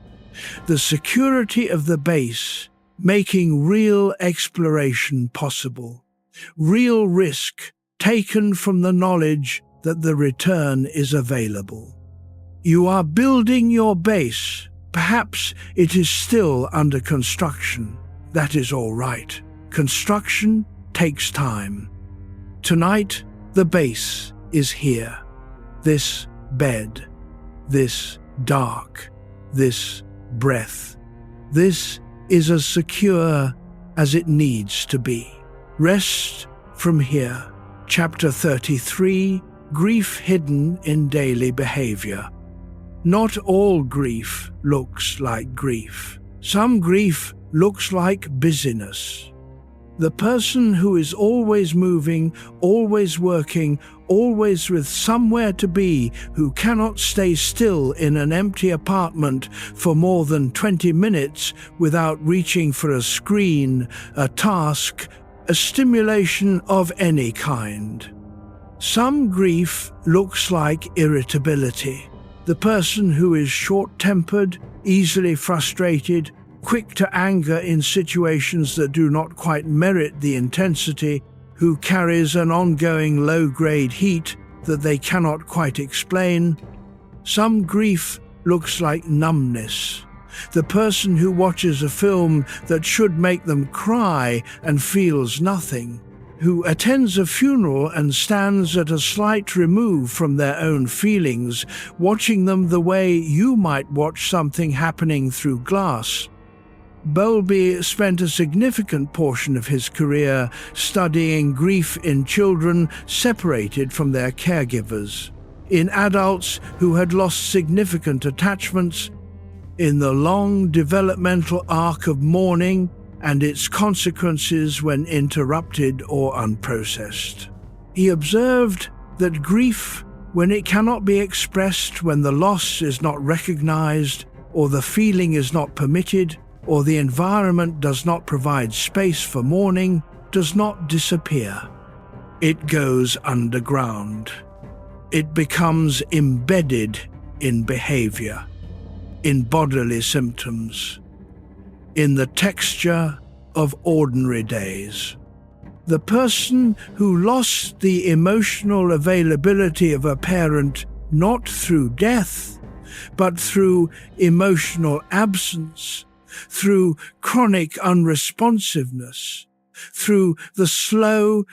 the security of the base making real exploration possible, real risk taken from the knowledge that the return is available. You are building your base. Perhaps it is still under construction. That is all right. Construction takes time. Tonight, the base is here. This bed, this dark, this breath. This is as secure as it needs to be. Rest from here. Chapter 33, Grief Hidden in Daily Behavior. Not all grief looks like grief. Some grief looks like busyness. The person who is always moving, always working, always with somewhere to be, who cannot stay still in an empty apartment for more than 20 minutes without reaching for a screen, a task, a stimulation of any kind. Some grief looks like irritability. The person who is short-tempered, easily frustrated, quick to anger in situations that do not quite merit the intensity, who carries an ongoing low-grade heat that they cannot quite explain. Some grief looks like numbness. The person who watches a film that should make them cry and feels nothing, who attends a funeral and stands at a slight remove from their own feelings, watching them the way you might watch something happening through glass. Bowlby spent a significant portion of his career studying grief in children separated from their caregivers, in adults who had lost significant attachments, in the long developmental arc of mourning and its consequences when interrupted or unprocessed. He observed that grief, when it cannot be expressed, when the loss is not recognized, or the feeling is not permitted, or the environment does not provide space for mourning, does not disappear. It goes underground. It becomes embedded in behavior, in bodily symptoms, in the texture of ordinary days. The person who lost the emotional availability of a parent not through death, but through emotional absence, through chronic unresponsiveness, through the slow,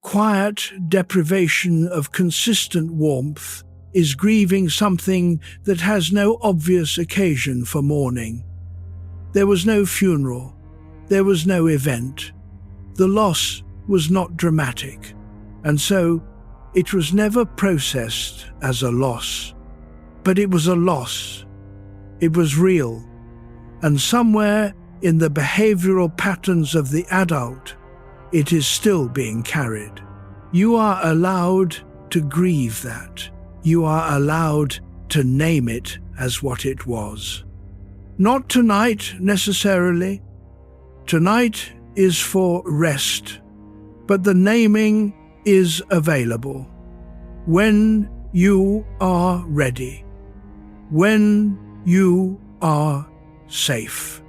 quiet deprivation of consistent warmth, is grieving something that has no obvious occasion for mourning. There was no funeral. There was no event. The loss was not dramatic, and so it was never processed as a loss. But it was a loss. It was real. And somewhere in the behavioral patterns of the adult, it is still being carried. You are allowed to grieve that. You are allowed to name it as what it was. Not tonight, necessarily. Tonight is for rest, but the naming is available. When you are ready. When you are safe.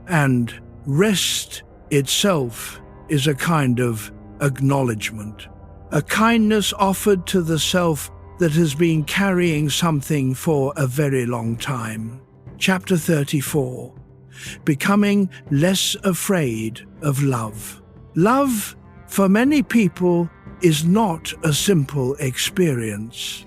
And rest itself is a kind of acknowledgement, a kindness offered to the self that has been carrying something for a very long time. Chapter 34, Becoming Less Afraid of Love. Love, for many people, is not a simple experience.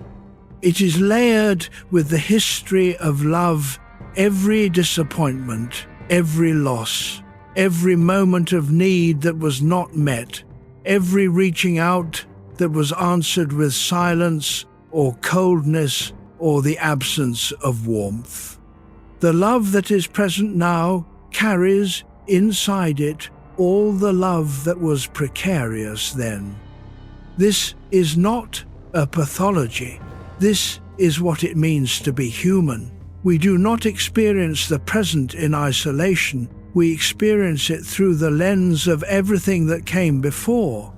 It is layered with the history of love, every disappointment, every loss, every moment of need that was not met, every reaching out that was answered with silence or coldness or the absence of warmth. The love that is present now carries inside it all the love that was precarious then. This is not a pathology. This is what it means to be human. We do not experience the present in isolation. We experience it through the lens of everything that came before.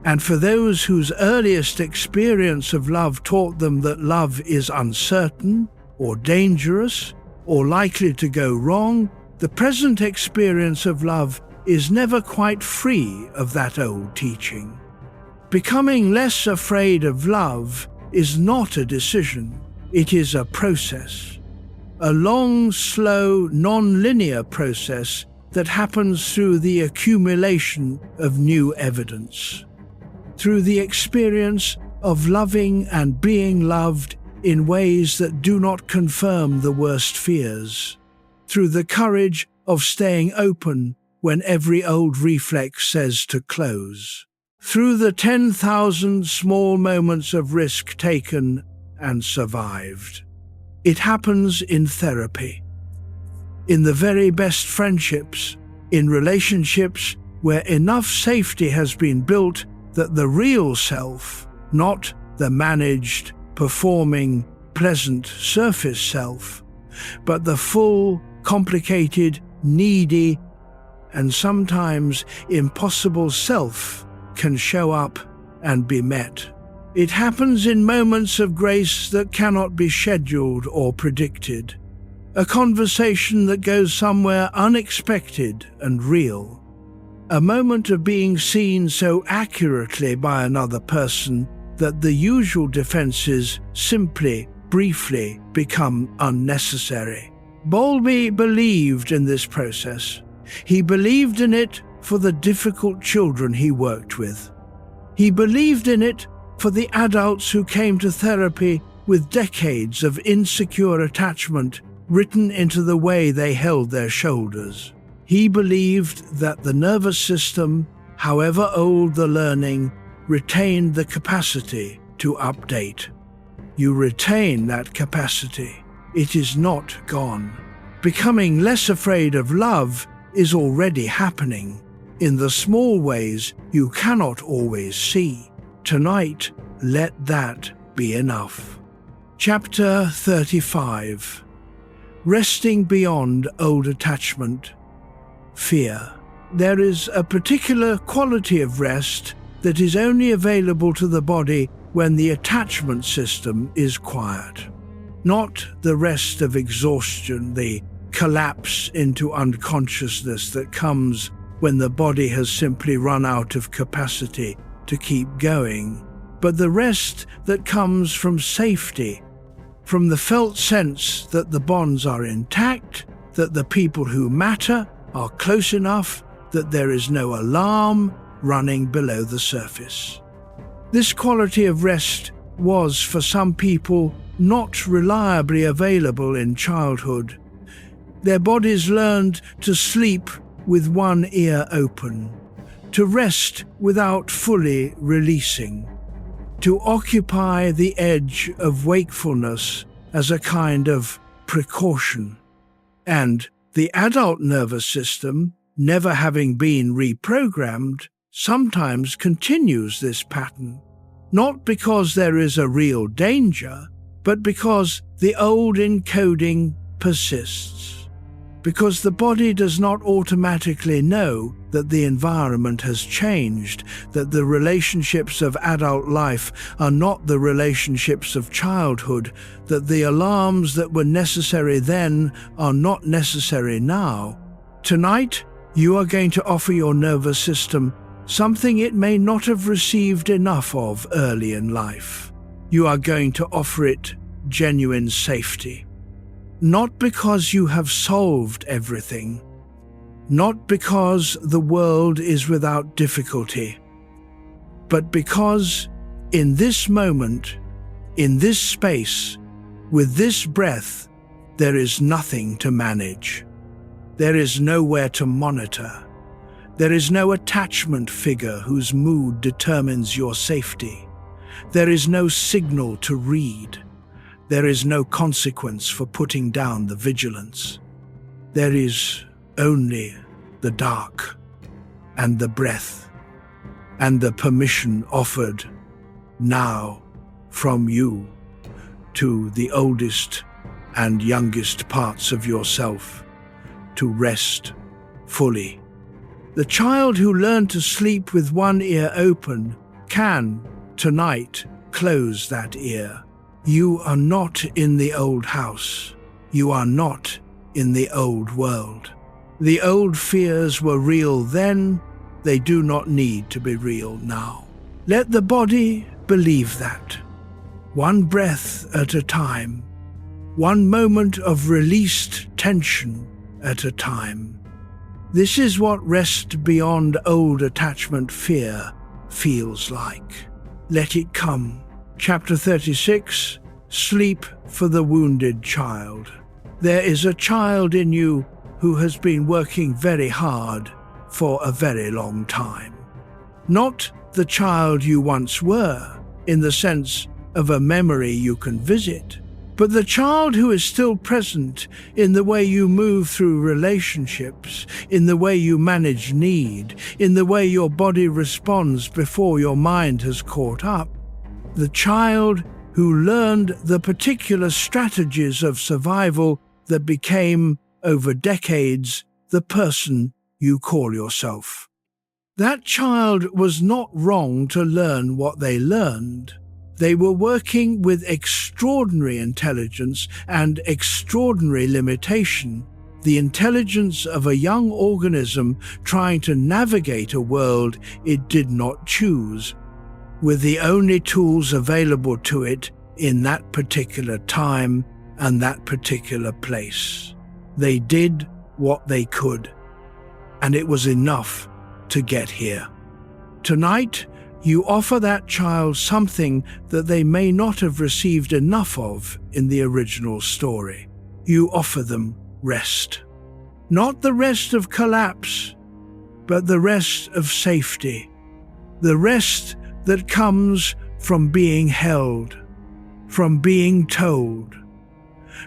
And for those whose earliest experience of love taught them that love is uncertain or dangerous or likely to go wrong, the present experience of love is never quite free of that old teaching. Becoming less afraid of love is not a decision, it is a process. A long, slow, non-linear process that happens through the accumulation of new evidence. through the experience of loving and being loved in ways that do not confirm the worst fears, through the courage of staying open when every old reflex says to close, through the 10,000 small moments of risk taken and survived. It happens in therapy, in the very best friendships, in relationships where enough safety has been built that the real self, not the managed, performing, pleasant surface self, but the full, complicated, needy, and sometimes impossible self can show up and be met. It happens in moments of grace that cannot be scheduled or predicted. A conversation that goes somewhere unexpected and real. A moment of being seen so accurately by another person that the usual defenses simply, briefly become unnecessary. Bowlby believed in this process. He believed in it for the difficult children he worked with. He believed in it for the adults who came to therapy with decades of insecure attachment written into the way they held their shoulders. He believed that the nervous system, however old the learning, retained the capacity to update. You retain that capacity. It is not gone. Becoming less afraid of love is already happening in the small ways you cannot always see. Tonight, let that be enough. Chapter 35. Resting beyond old attachment. Fear. There is a particular quality of rest that is only available to the body when the attachment system is quiet. Not the rest of exhaustion, the collapse into unconsciousness that comes when the body has simply run out of capacity to keep going, but the rest that comes from safety, from the felt sense that the bonds are intact, that the people who matter are close enough, that there is no alarm running below the surface. This quality of rest was, for some people, not reliably available in childhood. Their bodies learned to sleep with one ear open, to rest without fully releasing, to occupy the edge of wakefulness as a kind of precaution. And the adult nervous system, never having been reprogrammed, sometimes continues this pattern, not because there is a real danger, but because the old encoding persists, because the body does not automatically know that the environment has changed, that the relationships of adult life are not the relationships of childhood, that the alarms that were necessary then are not necessary now. Tonight, you are going to offer your nervous system something it may not have received enough of early in life. You are going to offer it genuine safety. Not because you have solved everything, not because the world is without difficulty, but because in this moment, in this space, with this breath, there is nothing to manage. There is nowhere to monitor. There is no attachment figure whose mood determines your safety. There is no signal to read. There is no consequence for putting down the vigilance. There is only the dark and the breath and the permission offered now from you to the oldest and youngest parts of yourself to rest fully. The child who learned to sleep with one ear open can, tonight, close that ear. You are not in the old house. You are not in the old world. The old fears were real then. They do not need to be real now. Let the body believe that. One breath at a time. One moment of released tension at a time. This is what rest beyond old attachment fear feels like. Let it come. Chapter 36. Sleep for the Wounded Child. There is a child in you who has been working very hard for a very long time. Not the child you once were, in the sense of a memory you can visit, but the child who is still present in the way you move through relationships, in the way you manage need, in the way your body responds before your mind has caught up. The child who learned the particular strategies of survival that became, over decades, the person you call yourself. That child was not wrong to learn what they learned. They were working with extraordinary intelligence and extraordinary limitation, the intelligence of a young organism trying to navigate a world it did not choose, with the only tools available to it in that particular time and that particular place. They did what they could, and it was enough to get here. Tonight, you offer that child something that they may not have received enough of in the original story. You offer them rest. Not the rest of collapse, but the rest of safety. The rest that comes from being held, from being told.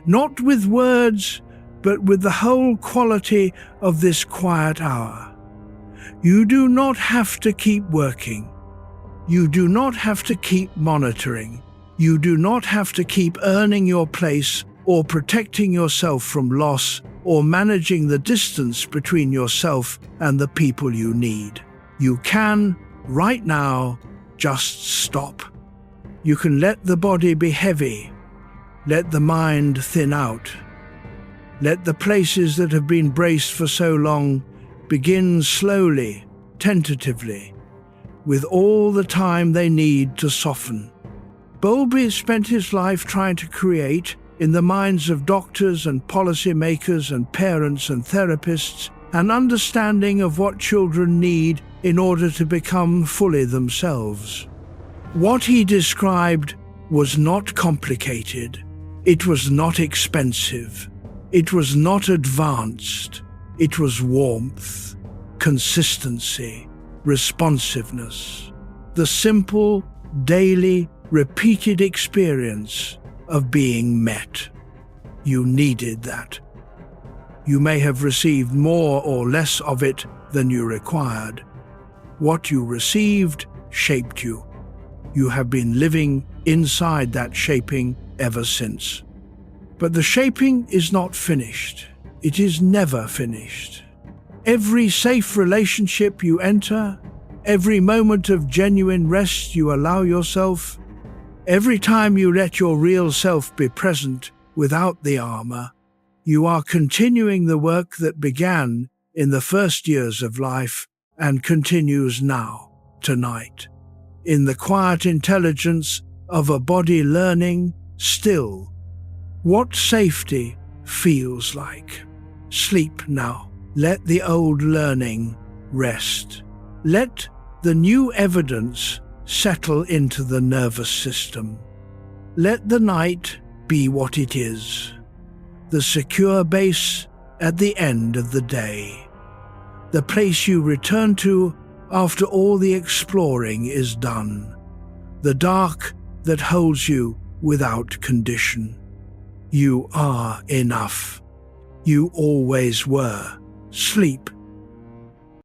Not with words, but with the whole quality of this quiet hour. You do not have to keep working. You do not have to keep monitoring. You do not have to keep earning your place or protecting yourself from loss or managing the distance between yourself and the people you need. You can, right now, just stop. You can let the body be heavy. Let the mind thin out. Let the places that have been braced for so long begin slowly, tentatively, with all the time they need to soften. Bowlby spent his life trying to create, in the minds of doctors and policymakers and parents and therapists, an understanding of what children need in order to become fully themselves. What he described was not complicated. It was not expensive. It was not advanced. It was warmth, consistency, responsiveness, the simple, daily, repeated experience of being met. You needed that. You may have received more or less of it than you required. What you received shaped you. You have been living inside that shaping ever since. But the shaping is not finished. It is never finished. Every safe relationship you enter, every moment of genuine rest you allow yourself, every time you let your real self be present without the armor, you are continuing the work that began in the first years of life and continues now, tonight, in the quiet intelligence of a body learning still what safety feels like. Sleep now. Let the old learning rest. Let the new evidence settle into the nervous system. Let the night be what it is, the secure base at the end of the day, the place you return to after all the exploring is done, the dark that holds you without condition. You are enough. You always were. Sleep